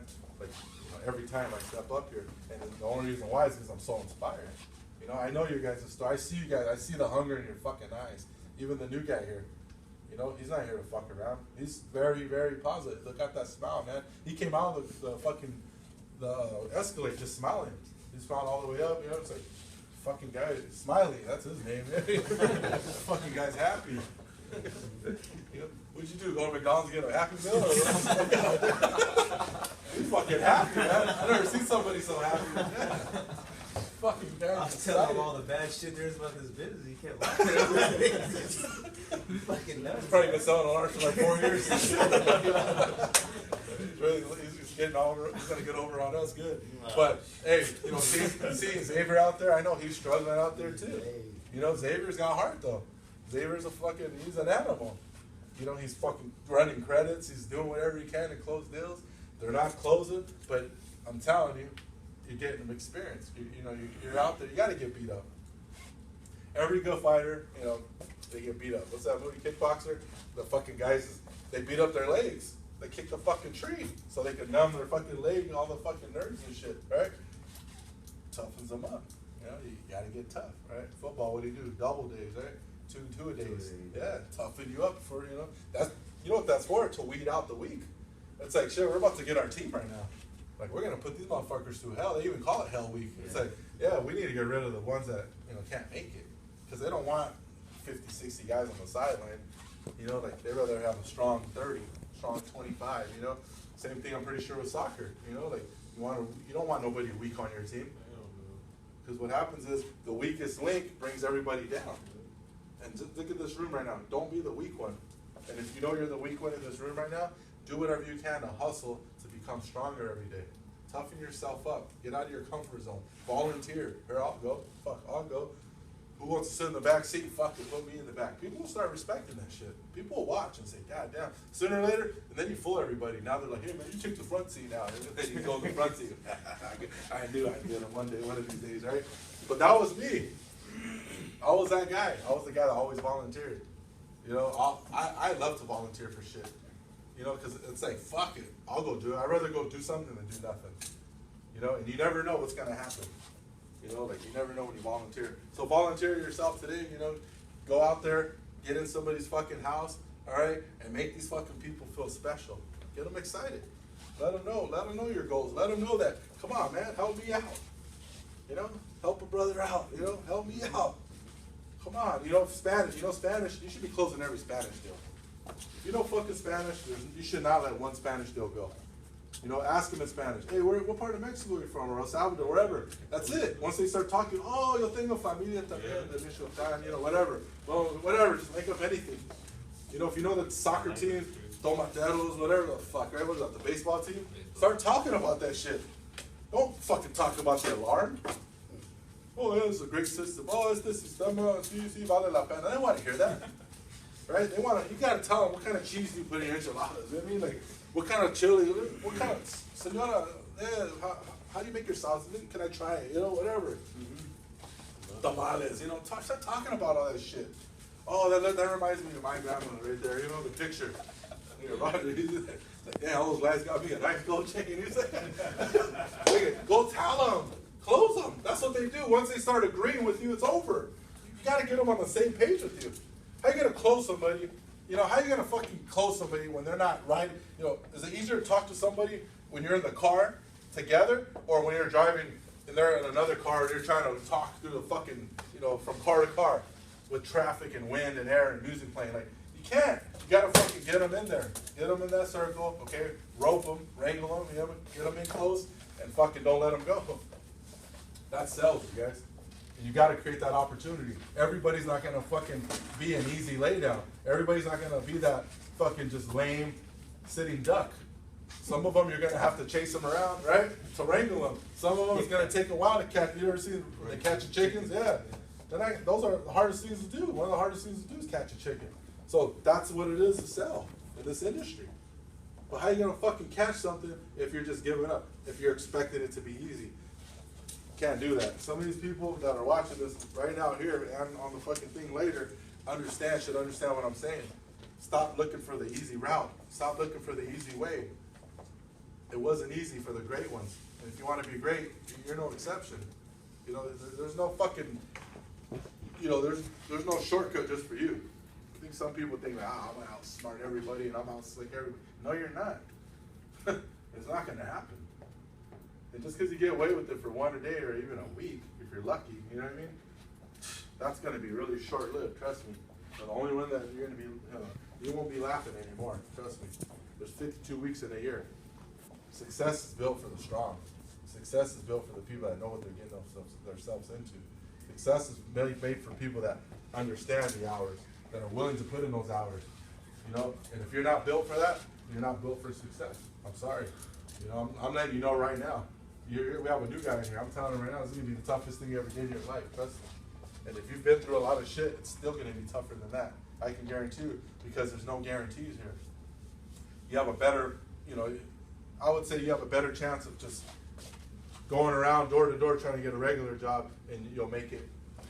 every time I step up here. And the only reason why is because I'm so inspired. I know you guys' story. I see you guys. I see the hunger in your fucking eyes. Even the new guy here. He's not here to fuck around. He's very, very positive. Look at that smile, man. He came out of the Escalade just smiling. He smiled all the way up. It's like fucking guy, Smiley, that's his name. Fucking guy's happy. What'd you do? Go to McDonald's and get a Happy Meal? Or he's fucking happy, man. I've never seen somebody so happy. Fucking guy. I was telling him all the bad shit there is about this business. He kept laughing. He's fucking nuts. He's probably been selling on ours for like 4 years. He's getting over. He's gonna get over on us good. But hey, you know, see Xavier out there. I know he's struggling out there too. You know, Xavier's got heart though. Xavier's he's an animal. You know, he's fucking running credits. He's doing whatever he can to close deals. They're not closing, but I'm telling you, you're getting them experience. You're out there. You got to get beat up. Every good fighter, you know, they get beat up. What's that movie, Kickboxer? The fucking guys, they beat up their legs. They kick the fucking tree so they can numb their fucking leg and all the fucking nerves and shit, right? Toughens them up. You know, you got to get tough, right? Football, what do you do? Double days, right? Two a days. Yeah, toughen you up for, you know, that's, you know what that's for? To weed out the weak. It's like, shit, we're about to get our team right now. Like, we're going to put these motherfuckers through hell. They even call it hell week. It's like, yeah, we need to get rid of the ones that, you know, can't make it. Because they don't want 50, 60 guys on the sideline. You know, like, they'd rather have a strong 30, strong 25, you know. Same thing, I'm pretty sure, with soccer. You know, like, you don't want nobody weak on your team. Because what happens is the weakest link brings everybody down. And just look at this room right now. Don't be the weak one. And if you know you're the weak one in this room right now, do whatever you can to hustle to become stronger every day. Toughen yourself up. Get out of your comfort zone. Volunteer. Here, I'll go. Fuck, I'll go. Who wants to sit in the back seat? Fuck it, put me in the back. People will start respecting that shit. People will watch and say, God damn. Sooner or later, and then you fool everybody. Now they're like, hey man, you took the front seat now. And then you go in the front seat. I knew I'd get it one day, one of these days, right? But that was me. I was that guy. I was the guy that always volunteered. You know, I love to volunteer for shit. You know, because it's like, fuck it. I'll go do it. I'd rather go do something than do nothing. You know, and you never know what's going to happen. You know, like, you never know when you volunteer. So volunteer yourself today, you know. Go out there, get in somebody's fucking house, all right, and make these fucking people feel special. Get them excited. Let them know. Let them know your goals. Let them know that, come on, man, help me out. You know, help a brother out. You know, help me out. Come on, you know Spanish. You know Spanish. You should be closing every Spanish deal. If you know fucking Spanish, you should not let one Spanish deal go. You know, ask them in Spanish. Hey, what part of Mexico are you from? Or El Salvador, wherever. That's it. Once they start talking, oh, yo tengo familia también de Michoacán, you know, whatever. Well, whatever. Just make up anything. You know, if you know the soccer team, tomateros, whatever the fuck, right? What is that? The baseball team. Start talking about that shit. Don't fucking talk about the alarm. Oh, yeah, it's a great system. Oh, it's this sistema, sí, vale la pena. They want to hear that, right? They want to. You got to tell them what kind of cheese you put in your enchiladas. You know what I mean, like, what kind of chili? What kind of senora? How do you make your sauce? Can I try it? You know, whatever. Tamales. You know, start talking about all that shit. Oh, that reminds me of my grandmother right there. You know, the picture. You know, Roger, he's like, damn, all those guys got me a nice gold chain. He's like, go tell them. Close them. That's what they do. Once they start agreeing with you, it's over. You got to get them on the same page with you. How you going to close somebody? You know, how you going to fucking close somebody when they're not right? You know, is it easier to talk to somebody when you're in the car together or when you're driving and they're in another car and you're trying to talk through the fucking, you know, from car to car with traffic and wind and air and music playing? Like, you can't. You got to fucking get them in there. Get them in that circle, okay? Rope them, wrangle them, you know, get them in close and fucking don't let them go. That sells, you guys. And you got to create that opportunity. Everybody's not going to fucking be an easy laydown. Everybody's not going to be that fucking just lame sitting duck. Some of them you're going to have to chase them around, right? To wrangle them. Some of them it's going to take a while to catch. You ever seen they catch chickens? Yeah. Those are the hardest things to do. One of the hardest things to do is catch a chicken. So that's what it is to sell in this industry. But how are you going to fucking catch something if you're just giving up? If you're expecting it to be easy? Can't do that. Some of these people that are watching this right now here and on the fucking thing later should understand what I'm saying. Stop looking for the easy route. Stop looking for the easy way. It wasn't easy for the great ones. And if you want to be great, you're no exception. You know, there's no fucking, you know, there's no shortcut just for you. I think some people think that, I'm going to outsmart everybody and I'm out slick everybody. No, you're not. It's not going to happen. And just because you get away with it for 1 day or even a week, if you're lucky, you know what I mean? That's going to be really short-lived, trust me. So the only one that you're going to be, you won't be laughing anymore, trust me. There's 52 weeks in a year. Success is built for the strong. Success is built for the people that know what they're getting themselves into. Success is made for people that understand the hours, that are willing to put in those hours. You know, and if you're not built for that, you're not built for success. I'm sorry. You know, I'm letting you know right now. We have a new guy in here. I'm telling him right now, it's going to be the toughest thing you ever did in your life. Trust me. And if you've been through a lot of shit, it's still going to be tougher than that. I can guarantee you, because there's no guarantees here. You have a better, you know, I would say you have a better chance of just going around door to door trying to get a regular job, and you'll make it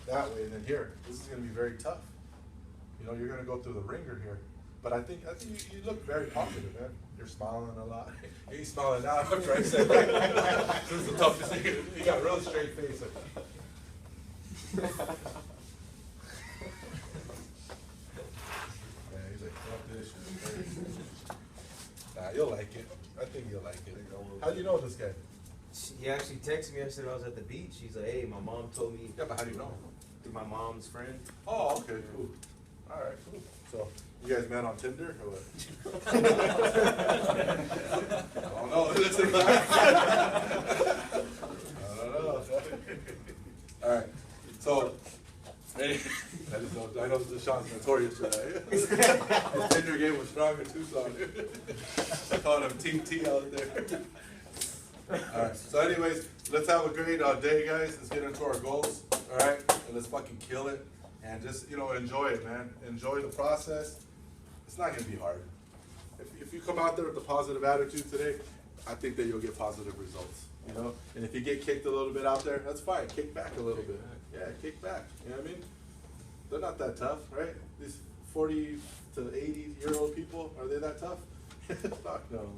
that way than here. This is going to be very tough. You know, you're going to go through the ringer here. But I think you look very positive, man. You're smiling a lot. You ain't smiling now after I said that. This is the toughest thing. You got a real straight face. Yeah, he's like, fuck this shit. Nah, you'll like it. I think you'll like it. How do you know this guy? He actually texted me yesterday. I was at the beach. He's like, "Hey, my mom told me." Yeah, but how do you know? Through my mom's friend. Oh, okay, cool. All right, cool. So, you guys met on Tinder or what? I don't know. Listen, I don't know. All right. So, I know Deshaun's notorious for that. His Tinder game was strong in Tucson. I called him Team T out there. All right. So, anyways, let's have a great day, guys. Let's get into our goals. All right, and let's fucking kill it, and just enjoy it, man. Enjoy the process. It's not gonna be hard. If you come out there with a positive attitude today, I think that you'll get positive results. You know, and if you get kicked a little bit out there, that's fine. Kick back a little bit. Yeah, kick back. You know what I mean? They're not that tough, right? These 40 to 80-year-old people, are they that tough? Fuck no.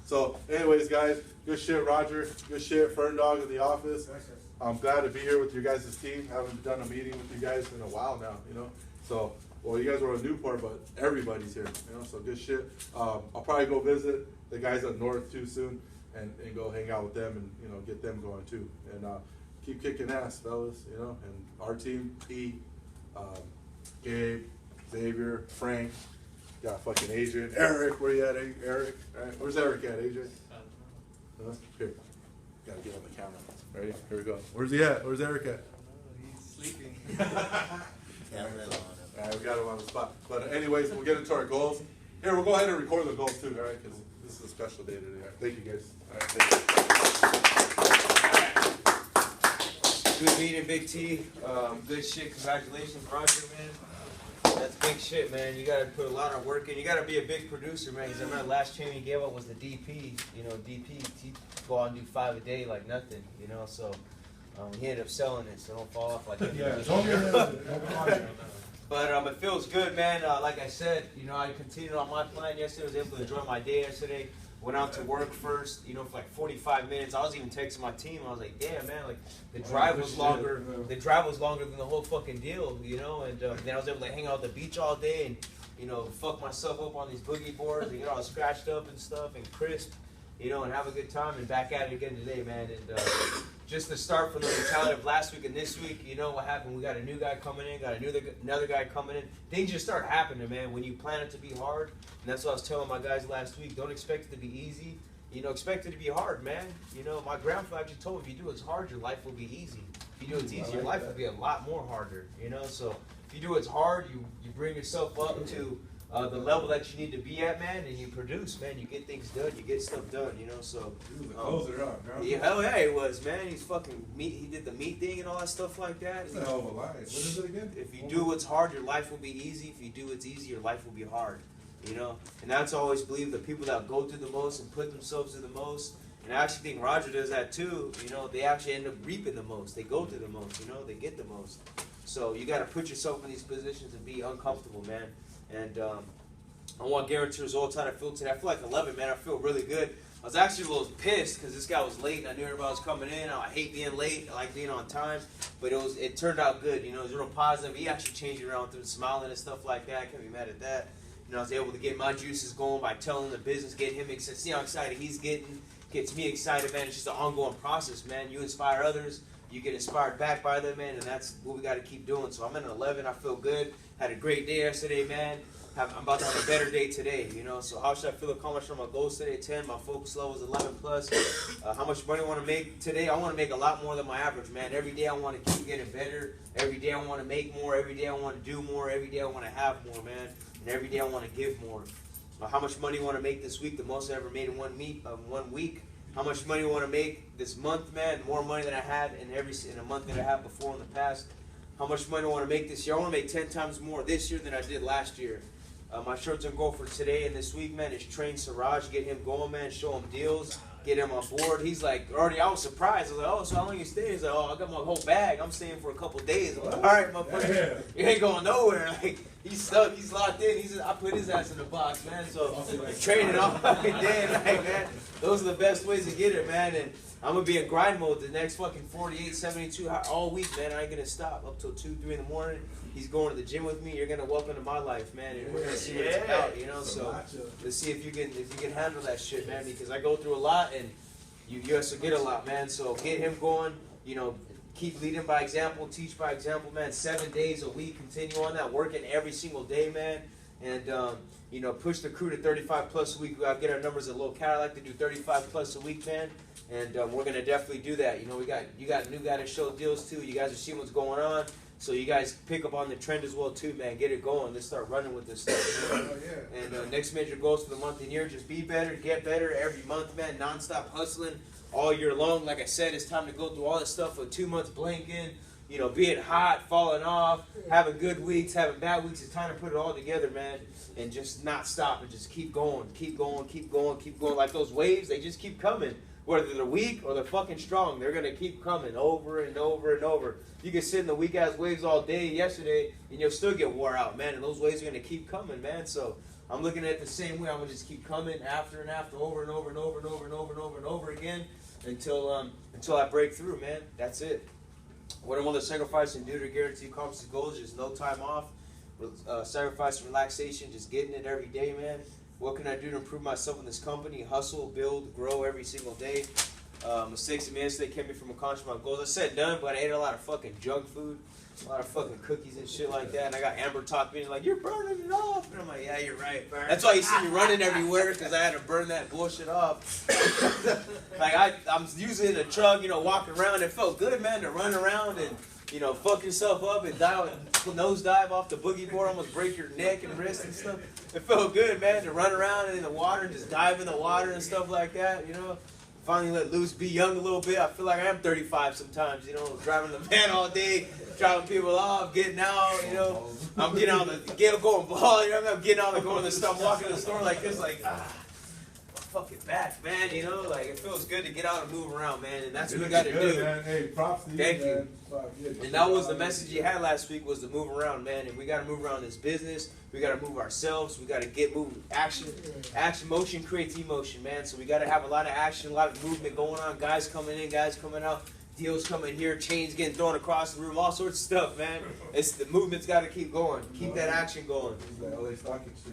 So, anyways, guys, good shit, Roger. Good shit, Fern Dog in the office. I'm glad to be here with your guys' team. Haven't done a meeting with you guys in a while now, So, well, you guys were in Newport, but everybody's here, so good shit. I'll probably go visit the guys up north too soon and go hang out with them and, get them going too. And keep kicking ass, fellas, and our team, Pete, Gabe, Xavier, Frank, got fucking Adrian, Eric, where you at, Eric? All right, where's Eric at, Adrian? Here, gotta get on the camera. Ready? Here we go. Where's he at? Where's Eric at? He's sleeping. All right, we got him on the spot. But anyways, we'll get into our goals. Here, we'll go ahead and record the goals too, all right? Because this is a special day today. All right, thank you, guys. All right, Good meeting, Big T. Good shit. Congratulations, Roger, man. That's big shit, man. You got to put a lot of work in. You got to be a big producer, man. Because I remember last chain he gave up was the DP. DP, he go out and do 5 a day like nothing, So he ended up selling it, so don't fall off like that. But it feels good, man. Like I said, I continued on my plan yesterday. I was able to enjoy my day yesterday. Went out to work first, for like 45 minutes. I was even texting my team. I was like, damn, man, like the drive was longer. The drive was longer than the whole fucking deal, And then I was able to hang out at the beach all day and, fuck myself up on these boogie boards and get all scratched up and stuff and crisp, and have a good time and back at it again today, man. And just to start from the mentality of last week and this week, what happened? We got a new guy coming in, got another guy coming in. Things just start happening, man, when you plan it to be hard. And that's what I was telling my guys last week. Don't expect it to be easy. Expect it to be hard, man. My grandfather actually told me, if you do what's hard, your life will be easy. If you do what's easy, your life will be a lot more harder, So if you do what's hard, you bring yourself up to the level that you need to be at, man, and you produce, man. You get things done, you get stuff done, So yeah, hell yeah, it was, man. He's fucking meat. He did the meat thing and all that stuff like that. That's a hell of a lie. What is it again? If you do what's hard, your life will be easy. If you do what's easy, your life will be hard. And that's always believe the people that go through the most and put themselves through the most. And I actually think Roger does that too. They actually end up reaping the most. They go through the most. They get the most. So you got to put yourself in these positions and be uncomfortable, man. And I want guaranteed results out of feel today. I feel like 11, man. I feel really good. I was actually a little pissed because this guy was late and I knew everybody was coming in. I hate being late. I like being on time. But it turned out good. It was real positive. He actually changed it around through smiling and stuff like that. I can't be mad at that. I was able to get my juices going by telling the business, getting him excited. See how excited he's getting. gets me excited, man. It's just an ongoing process, man. You inspire others, you get inspired back by them, man, and that's what we got to keep doing. So I'm at an 11. I feel good. Had a great day yesterday, man. I'm about to have a better day today, you know. So how should I feel accomplished on my goals today? 10. My focus level is 11 plus. How much money I want to make today? I want to make a lot more than my average, man. Every day I want to keep getting better. Every day I want to make more. Every day I want to do more. Every day I want to have more, man. And every day I want to give more. How much money you want to make this week? The most I ever made in 1 week. How much money you want to make this month, man? More money than I had in a month that I had before in the past. How much money I want to make this year? I want to make 10 times more this year than I did last year. My short-term goal for today and this week, man, is train Siraj, get him going, man, show him deals, get him on board. He's like, already, I was surprised. I was like, oh, so how long you stay? He's like, oh, I got my whole bag. I'm staying for a couple days. I'm like, all right, motherfucker, you ain't going nowhere. Like, he's stuck, he's locked in. I put his ass in the box, man. So training all fucking day and night, man. Those are the best ways to get it, man. And I'm going to be in grind mode the next fucking 48, 72, all week, man. I ain't going to stop up till 2, 3 in the morning. He's going to the gym with me. You're going to welcome to my life, man. And we're going to see what it's about, you know. So let's see if you can handle that shit, man. Because I go through a lot and you also get a lot, man. So get him going, you know. Keep leading by example, teach by example, man. 7 days a week, continue on that, working every single day, man. And, you know, push the crew to 35 plus a week. We gotta get our numbers at Low Cat. I like to do 35 plus a week, man. And we're going to definitely do that. You know, you got a new guy to show deals too. You guys are seeing what's going on. So you guys pick up on the trend as well too, man. Get it going. Let's start running with this stuff. You know? And next major goals for the month and year, just be better, get better every month, man. Non-stop hustling all year long. Like I said, it's time to go through all this stuff with 2 months blinking, you know, being hot, falling off, having good weeks, having bad weeks. It's time to put it all together, man, and just not stop and just keep going, keep going, keep going, keep going. Like those waves, they just keep coming. Whether they're weak or they're fucking strong, they're going to keep coming over and over and over. You can sit in the weak-ass waves all day yesterday, and you'll still get wore out, man, and those waves are going to keep coming, man. So I'm looking at it the same way. I'm going to just keep coming after and after, over and over and over and over and over and over and over again until I break through, man. That's it. What I'm willing to sacrifice and do to guarantee accomplish the goals is just no time off, sacrifice and relaxation, just getting it every day, man. What can I do to improve myself in this company? Hustle, build, grow every single day. Mistakes and yesterday kept me from accomplishing my goals. I said done, but I ate a lot of fucking junk food, a lot of fucking cookies and shit like that. And I got Amber talking to me like, you're burning it off. And I'm like, yeah, you're right, man. That's why you see me running everywhere, because I had to burn that bullshit off. Like I'm using a truck, you know, walking around. It felt good, man, to run around and, you know, fuck yourself up and nose dive off the boogie board, almost break your neck and wrist and stuff. It felt good, man, to run around in the water and just dive in the water and stuff like that, you know. Finally let loose, be young a little bit. I feel like I am 35 sometimes, you know, driving the van all day, driving people off, getting out, you know. I'm getting on going ball, you know, I'm getting out and going to the store, walking to the store like this, like, fucking back, man, you know, like it feels good to get out and move around, man, and that's what we got to do. Man. Hey, props to you, Thank man. you. And that was the message you had last week, was to move around, man, and we got to move around this business. We got to move ourselves. We got to get moving. Action, motion creates emotion, man. So we got to have a lot of action, a lot of movement going on. Guys coming in, guys coming out. Deals coming here, chains getting thrown across the room, all sorts of stuff, man. It's the movement's got to keep going. Keep that action going.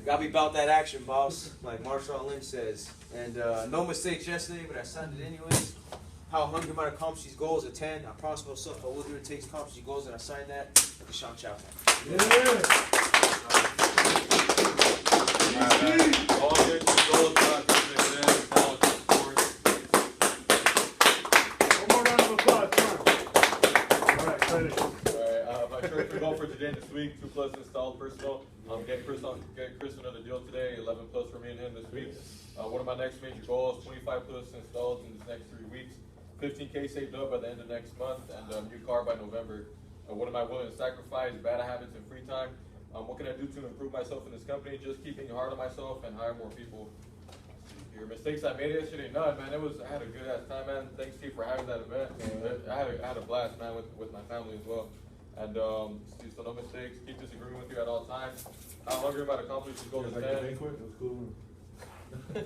Got to be about that action, boss, like Marshawn Lynch says. And no mistakes yesterday, but I signed it anyways. How hungry am I to accomplish these goals at 10? I promise myself I will do what it takes to accomplish these goals, and I signed that. Deshaun Chow. All good to goals, my short-term goal for today and this week: 2+ installed personal. Get Chris another deal today. 11+ for me and him this week. One of my next major goals: 25+ installed in this next 3 weeks. 15K saved up by the end of next month, and new car by November. What am I willing to sacrifice? Bad habits and free time. What can I do to improve myself in this company? Just keeping hard on myself and hire more people. Your mistakes I made yesterday, none, man. I had a good ass time, man. Thanks Steve for having that event. I had a blast, man, with my family as well. And so no mistakes. Keep disagreeing with you at all times. How hungry am I to accomplish this goal to 10? It was cool. I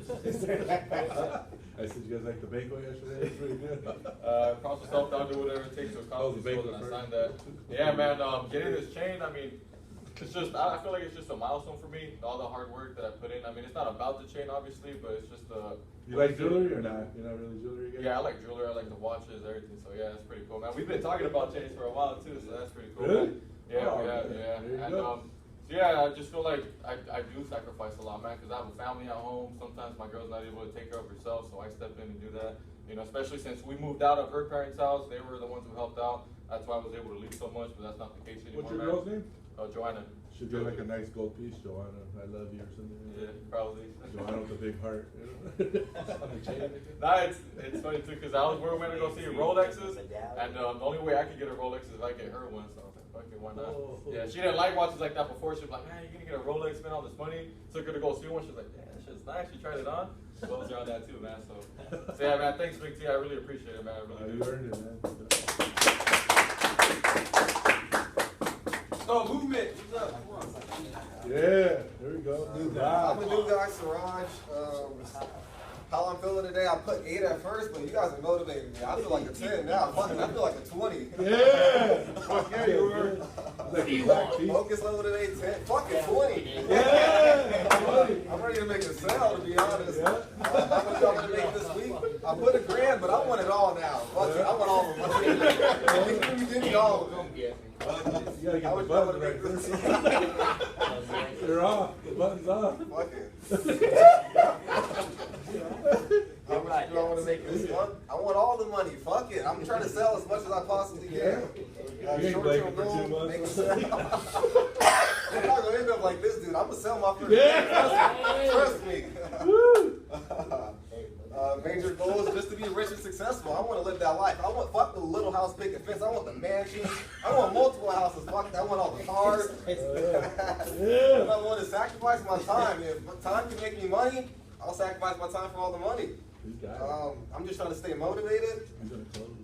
said you guys like the banquet yesterday. It was pretty good. Promise myself, I'll do whatever it takes to accomplish this goal, and I signed that. Yeah, man. Getting this chain, I mean, It's just, I feel like it's just a milestone for me, all the hard work that I put in. I mean, it's not about the chain, obviously, but it's just You like jewelry or not? You're not really jewelry guy? Yeah, I like jewelry, I like the watches, everything, so yeah, it's pretty cool, man. We've been talking about chains for a while, too, so that's pretty cool, Really? man. Yeah, Oh, yeah, okay. yeah. There you And, go. so yeah, I just feel like I do sacrifice a lot, man, because I have a family at home. Sometimes my girl's not able to take care of herself, so I step in and do that. You know, especially since we moved out of her parents' house, they were the ones who helped out. That's why I was able to leave so much, but that's not the case anymore, What's your man. girl's name? Joanna. Should get like a nice gold piece, Joanna. I love you or something. Yeah, probably. Joanna with a big heart. Nah, it's funny too, because we were going to go see Rolexes, and the only way I could get a Rolex is if I get her one, so I was like, fuck it, why not? Oh. Yeah, she didn't like watches like that before. She was like, man, you're going to get a Rolex, spend all this money. Took her to go see one. She was like, yeah, that shit's nice. She tried it on. Clothes are on that too, man. So yeah, man, thanks, Big T. I really appreciate it, man. I really You do. earned it, man. Oh, movement. What's up? Come on. Yeah, there we go. New guy. I'm a new guy, Siraj. How I'm feeling today, I put 8 at first, but you guys are motivating me. I feel like a 10 now. Fucking, I feel like a 20. Yeah. Fuck yeah, you were. Like a black piece. Focus level today, 10. Fucking 20. Yeah. I'm ready to make a sale, to be honest. Yeah. How much y'all gonna make this week? I put $1,000, but I want it all now. Fuck it, I want all the money. Give me all of them. You gotta How get much the y'all button gonna make right this there. You're off. The button's off. Fuck it. How much do I want to make this month? I want all the money. Fuck it. I'm trying to sell as much as I possibly can. You ain't blanking for 2 months. Make a sale. I'm not gonna end up like this dude. I'm gonna sell my first. Yeah. Trust me. Woo. Major goals just to be rich and successful. I want to live that life. I want fuck the little house, big fence. I want the mansion. I want multiple houses. Fuck. I want all the cars. Yeah. I want to sacrifice my time. If time can make me money, I'll sacrifice my time for all the money. You got it. I'm just trying to stay motivated. I'm gonna close.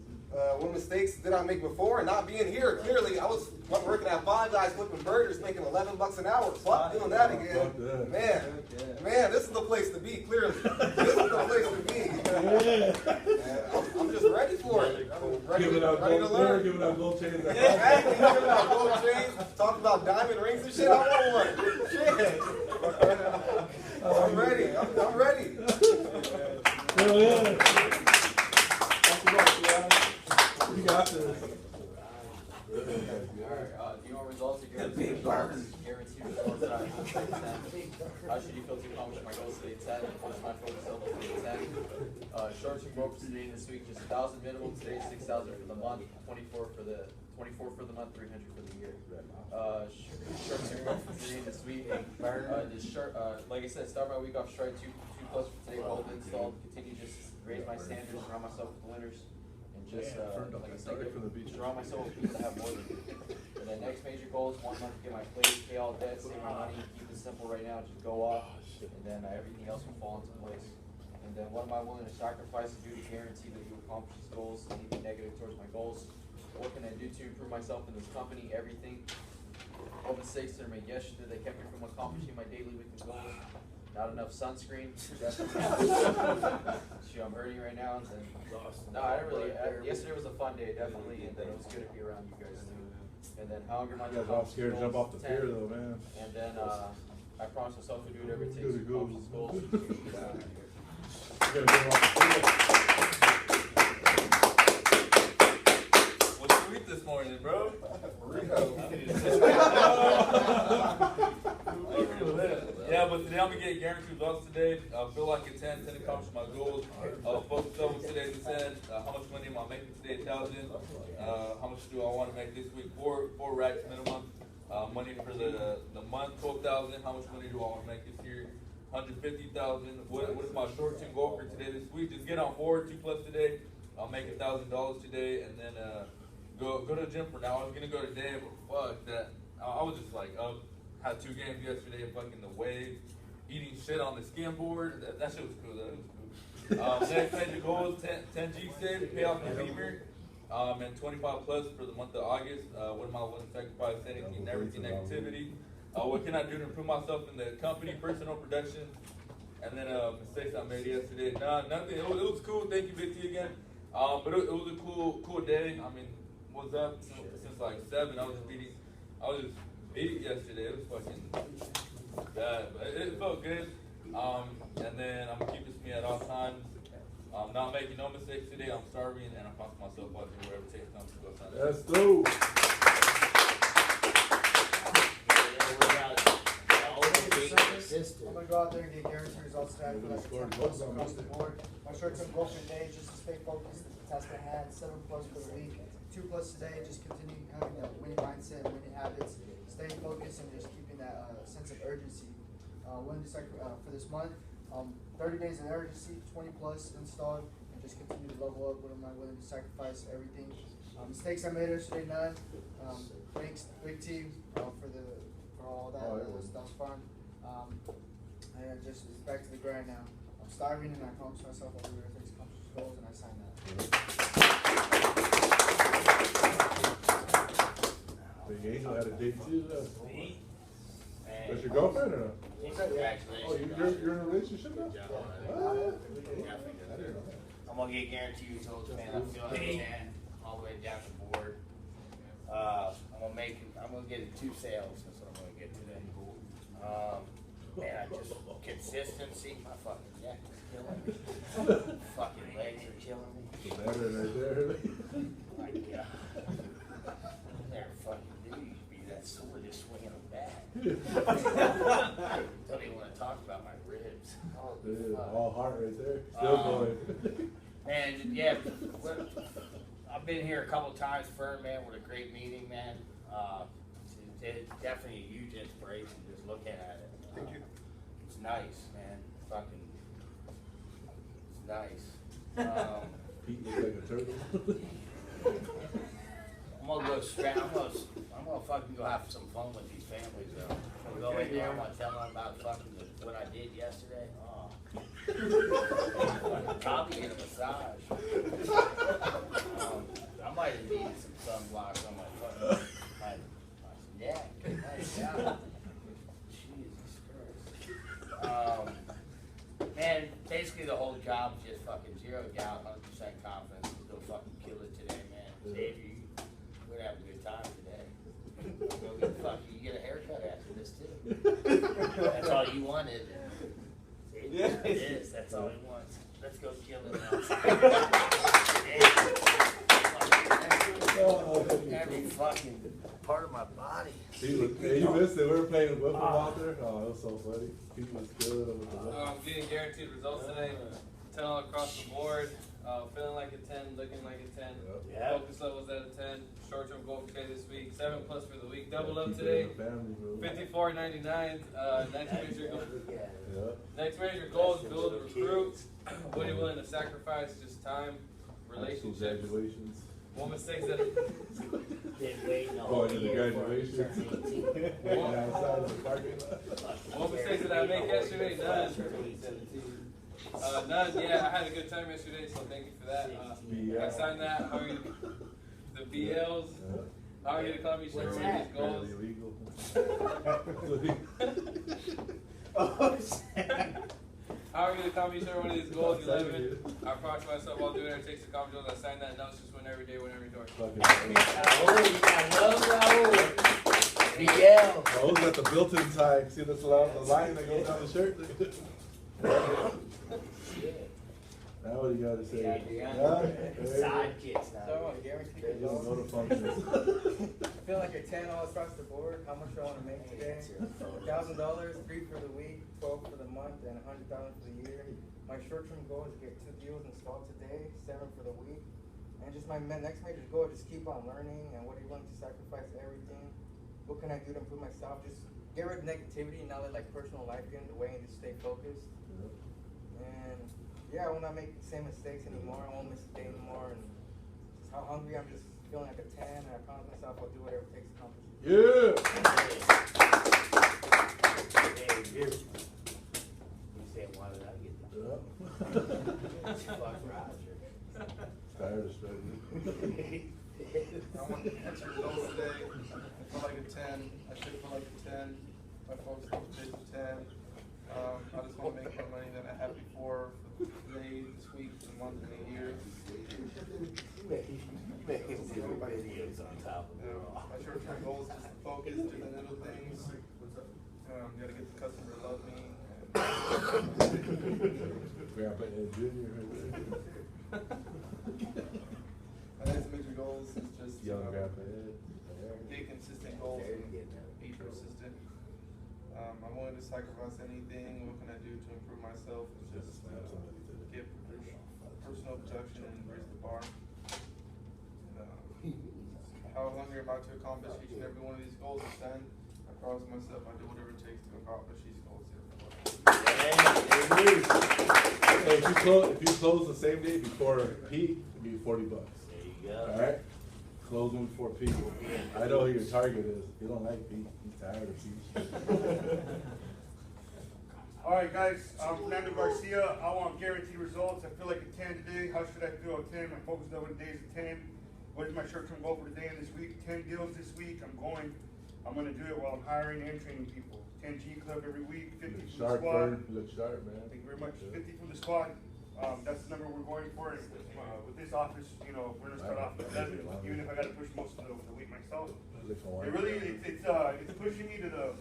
What mistakes did I make before? And not being here, clearly, I was working at Five Guys flipping burgers, making $11 an hour. Fuck doing that again. Fuck that. Man, this is the place to be, clearly. This is the place to be. Yeah. I'm just ready for it. I'm ready Giving out to gold, learn. giving out gold chains. Exactly, giving out gold chains, talking about diamond rings and shit. I want one. Shit. I'm ready. I'm ready. Hell yeah. You got this. Alright, do you want results or guarantee results? Guarantee results that I how should you feel to accomplish my goals today? 10. What's my focus level today? 10. Short-term goals today this week, just 1,000 minimum today, 6,000 for the month, 24 for the month, 300 for the year. Short-term goals today this week, like I said, start my week off strike 2+ for today, well installed, continue just raise my standards, surround myself with winners. Just like I said, surround myself with people that have more than me. And then next major goal is 1 month to get my place, pay all debt, save my money, keep it simple right now, just go off, and then everything else will fall into place. And then what am I willing to sacrifice to do to guarantee that you accomplish these goals, anything negative towards my goals? What can I do to improve myself in this company? Everything. What mistakes did I make yesterday that kept me from accomplishing my daily weekly goals? Not enough sunscreen. Shoot, I'm hurting right now. No, I didn't really. Yesterday was a fun day, definitely, and then it was good to be around you guys too. And then how I'm gonna You guys all scared to jump off the pier though, man. And then I promise myself to do whatever it takes Good to to go. accomplish these goals. You gotta get off the pier. What did you eat this morning, bro? Yeah, but today I'm gonna get guaranteed results today. I feel like a 10 accomplished my goals. Focus level today is 10. How much money am I making today? 1,000. How much do I want to make this week? 4 racks minimum. Money for the month, 12,000. How much money do I want to make this year? 150,000. What is my short-term goal for today this week? Just get on board, 2+ today. I'll make $1,000 today, and then go to the gym for now. I was gonna go today, but fuck that. I was just like up. Had 2 games yesterday, fucking the wave, eating shit on the skin board. That shit was cool. That was cool. Next major goal is 10 G save, pay off the beamer, and 25+ for the month of August. What am I willing to sacrifice? Anything, everything, negativity. What can I do to improve myself in the company, personal production, and then mistakes I made yesterday? Nah, nothing. It was cool. Thank you, Big T, again. But it was a cool day. I mean, what was that? Since like 7, I was just beat it yesterday. It was fucking bad, but it felt good. And then I'm gonna keep this to me at all times. I'm not making no mistakes today. I'm starving, and I'm pumping myself out there wherever it takes time to go outside. Let's go. I'm gonna go out there and get guaranteed results today. I feel like 10 plus across the board. My short-term goal for today is just to stay focused, the task at hand, 7 plus for the week, 2 plus today, just continue having that winning mindset, winning habits, staying focused, and just keeping that sense of urgency. Willing to start for this month, 30 days of urgency, 20 plus installed, and just continue to level up. What am I willing to sacrifice? Everything. Mistakes I made yesterday, none. Thanks, big team, for all that. That was fun. And just it's back to the grind now. I'm starving, and I promise myself I'll do everything to accomplish goals, and I sign that. Big Angel had a date too. That's your girlfriend or no? Congratulations. Oh, you're in a relationship now? Yeah. What? I didn't know that. I'm gonna get guaranteed results, man. I'm feeling like 10 all the way down the board. I'm gonna get 2 sales. That's what I'm gonna get today. Man, I just consistency. My fucking neck is killing me. Fucking legs are killing me. The battery right there. My God. There, fucking dude, you be that sword just swinging them back. Don't even want to talk about my ribs. Holy fuck. All heart right there. Still going. Man, yeah, I've been here a couple times, Fern, man. What a great meeting, man. It's definitely a huge inspiration just looking at it. Thank you. It's nice, man. Fucking, it's nice. Pete looks like a turtle. I'm gonna go straight. I'm gonna fucking go have some fun with these families, though. I'm gonna go in there. I'm gonna tell them about fucking what I did yesterday. Oh. Probably get a massage. I might have needed some sunblock on my fucking my neck. My God. Jesus Christ. Man, basically the whole job is just fucking 0 doubt, 100% confidence. We'll go fucking kill it today, man. Dave, we're gonna have a good time today. Go get you get a haircut after this too. That's all you wanted. Yes. It is. That's all he wants. Let's go kill it now. Every fucking part of my body. Hey, you missed it. We were playing with him out there. Oh, it was so funny. Pete was good. I'm getting guaranteed results today. 10 all across the board. Feeling like a 10, looking like a 10. Yeah. Focus levels at a 10. Short-term goal for today this week. 7 plus for the week. Double up today. 54.99. Next major goal. Next major goal is build and recruit. What are you willing to sacrifice? Just time, relationships. Graduations. One mistake that. Going to the graduations. Waiting outside of the parking lot. One mistake that I made yesterday, none. None, yeah, I had a good time yesterday, so thank you for that. I signed that. How are you? The BLs. How are you going to call me sure one of these goals? Illegal. How are you going to call me sure one of these goals? 11. I promise myself I'll do whatever it takes to accomplish those. I signed that note, just win every day, win every door. BL. Those got the built-in tie. See this line that goes down the shirt? Now what do you gotta say? Sidekicks So I now. want to guarantee Go results. to functions. I feel like a 10 all across the board. How much do I want to make today? $1,000, 3 for the week, 12 for the month, and $100,000 for the year. My short-term goal is to get 2 deals installed today, 7 for the week. And just my next major goal is just keep on learning. And what are you willing to sacrifice? Everything. What can I do to improve myself? Just get rid of negativity and not let like personal life get in the way and just stay focused. And yeah, I will not make the same mistakes anymore. I won't miss a day anymore. And just how hungry I'm, just feeling like a 10. And I promise myself I'll do whatever it takes to accomplish it. Yeah. Hey, you said, why did I get that? Fuck Roger. Tired of struggling. I want to answer results today. I feel like a 10. I should feel like a 10. My focus is a 10. I just want to make more money than I have before for today, this week, the month, and the year. Videos on top of it all. My short-term goal is just to focus, do the little things. Gotta get the customer to love me. Grandpa Ed Jr. My next major goals is just Young Grandpa Ed. be consistent goals and be persistent. I'm willing to sacrifice anything. What can I do to improve myself? And just get personal production and raise the bar. How hungry am I to accomplish each and every one of these goals? I promise myself I do whatever it takes to accomplish these goals here. Hey, if you close the same day before peak, it'll be $40. There you go. All right, close them before peak. I know who your target is. If you don't like peak, he's tired of peak. All right, guys. I'm Fernando Garcia. I want guaranteed results. I feel like a 10 today. How should I feel at 10? I'm focused on what days at 10. What is my short-term goal for today and this week? 10 deals this week. I'm going to do it while I'm hiring and training people. 10 G Club every week, 50 from the Sharp, squad. look sharp, man. Thank you very much. 50 from the squad. That's the number we're going for. With this office, you know, we're going to start off with 11, even if I got to push most of the weight myself. It's pushing me to the.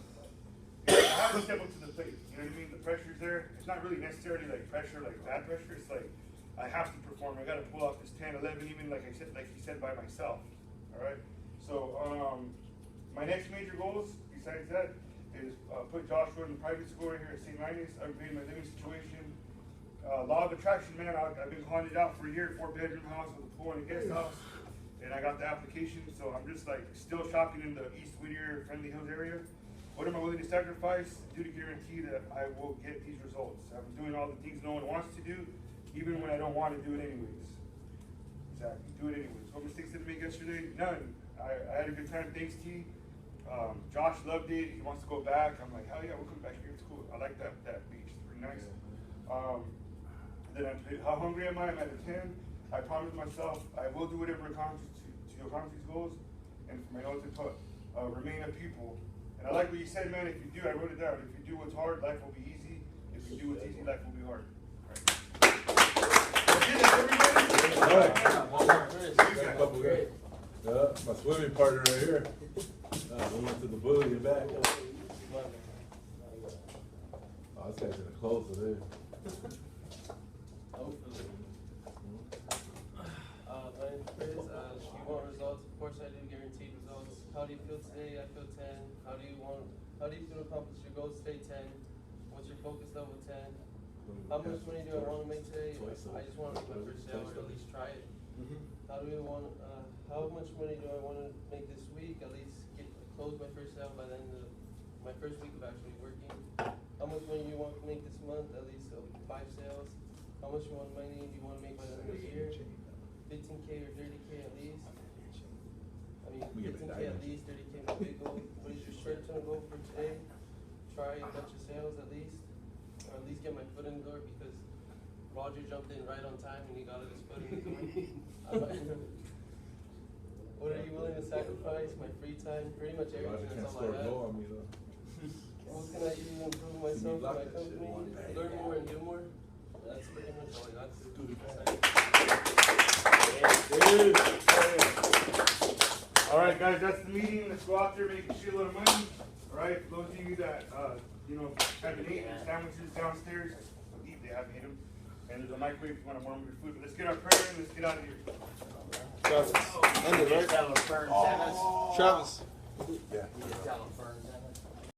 I have to step up to the plate. You know what I mean? The pressure's there. It's not really necessarily like pressure, like bad pressure. It's like I have to perform. I got to pull off this 10, 11, even like he said, by myself. All right. So my next major goals, besides that, is put Joshua in the private school right here at St. Linus. Upgrade my living situation. Law of attraction, man. I've been calling it out for a year. 4-bedroom house with a pool and a guest house, and I got the application. So I'm just like still shopping in the East Whittier, Friendly Hills area. What am I willing to sacrifice to guarantee that I will get these results? I'm doing all the things no one wants to do, even when I don't want to do it anyways. Exactly, do it anyways. What mistakes did I make yesterday? None. I had a good time, thanks T. Josh loved it, he wants to go back. I'm like, hell yeah, we'll come back here, it's cool. I like that beach, it's pretty nice. How hungry am I? I'm at a 10. I promised myself I will do whatever it accomplish to accomplish these goals. And for my notes I put, remain a pupil. And I like what you said, man. If you do, I wrote it down. If you do what's hard, life will be easy. If you do what's easy, life will be hard. All right. My swimming partner right here. We went to the buoy and back. Oh, this guy's gonna close today. My name's Chris. You want results? Of course I do, guaranteed results. How do you feel today? I feel 10. How do you feel to accomplish your goals today? 10. What's your focus level? 10. How much money do I want to make today? I just want to make my first sale, or at least try it. How much money do I want to make this week? At least close my first sale by the end of my first week of actually working. How much money do you want to make this month? At least 5 sales. How much money do you want to make by the end of the year? 15K or 30K at least. I mean, 15K at least, 30K my big goal. What is your short-term goal for today? Try a bunch of sales at least, or at least get my foot in the door, because Roger jumped in right on time and he got his foot in the door. What are you willing to sacrifice? My free time, pretty much everything. That's all I have. What can I do to improve myself, my company, learn more and do more? That's pretty much all I got to do. All right, guys, that's the meeting. Let's go out there, make a shitload of money. All right, for those of you that haven't eaten sandwiches downstairs, I believe they haven't eaten them. And there's a microwave if you want to warm up your food. But let's get our prayer and let's get out of here. Travis. Travis. Travis. Yeah.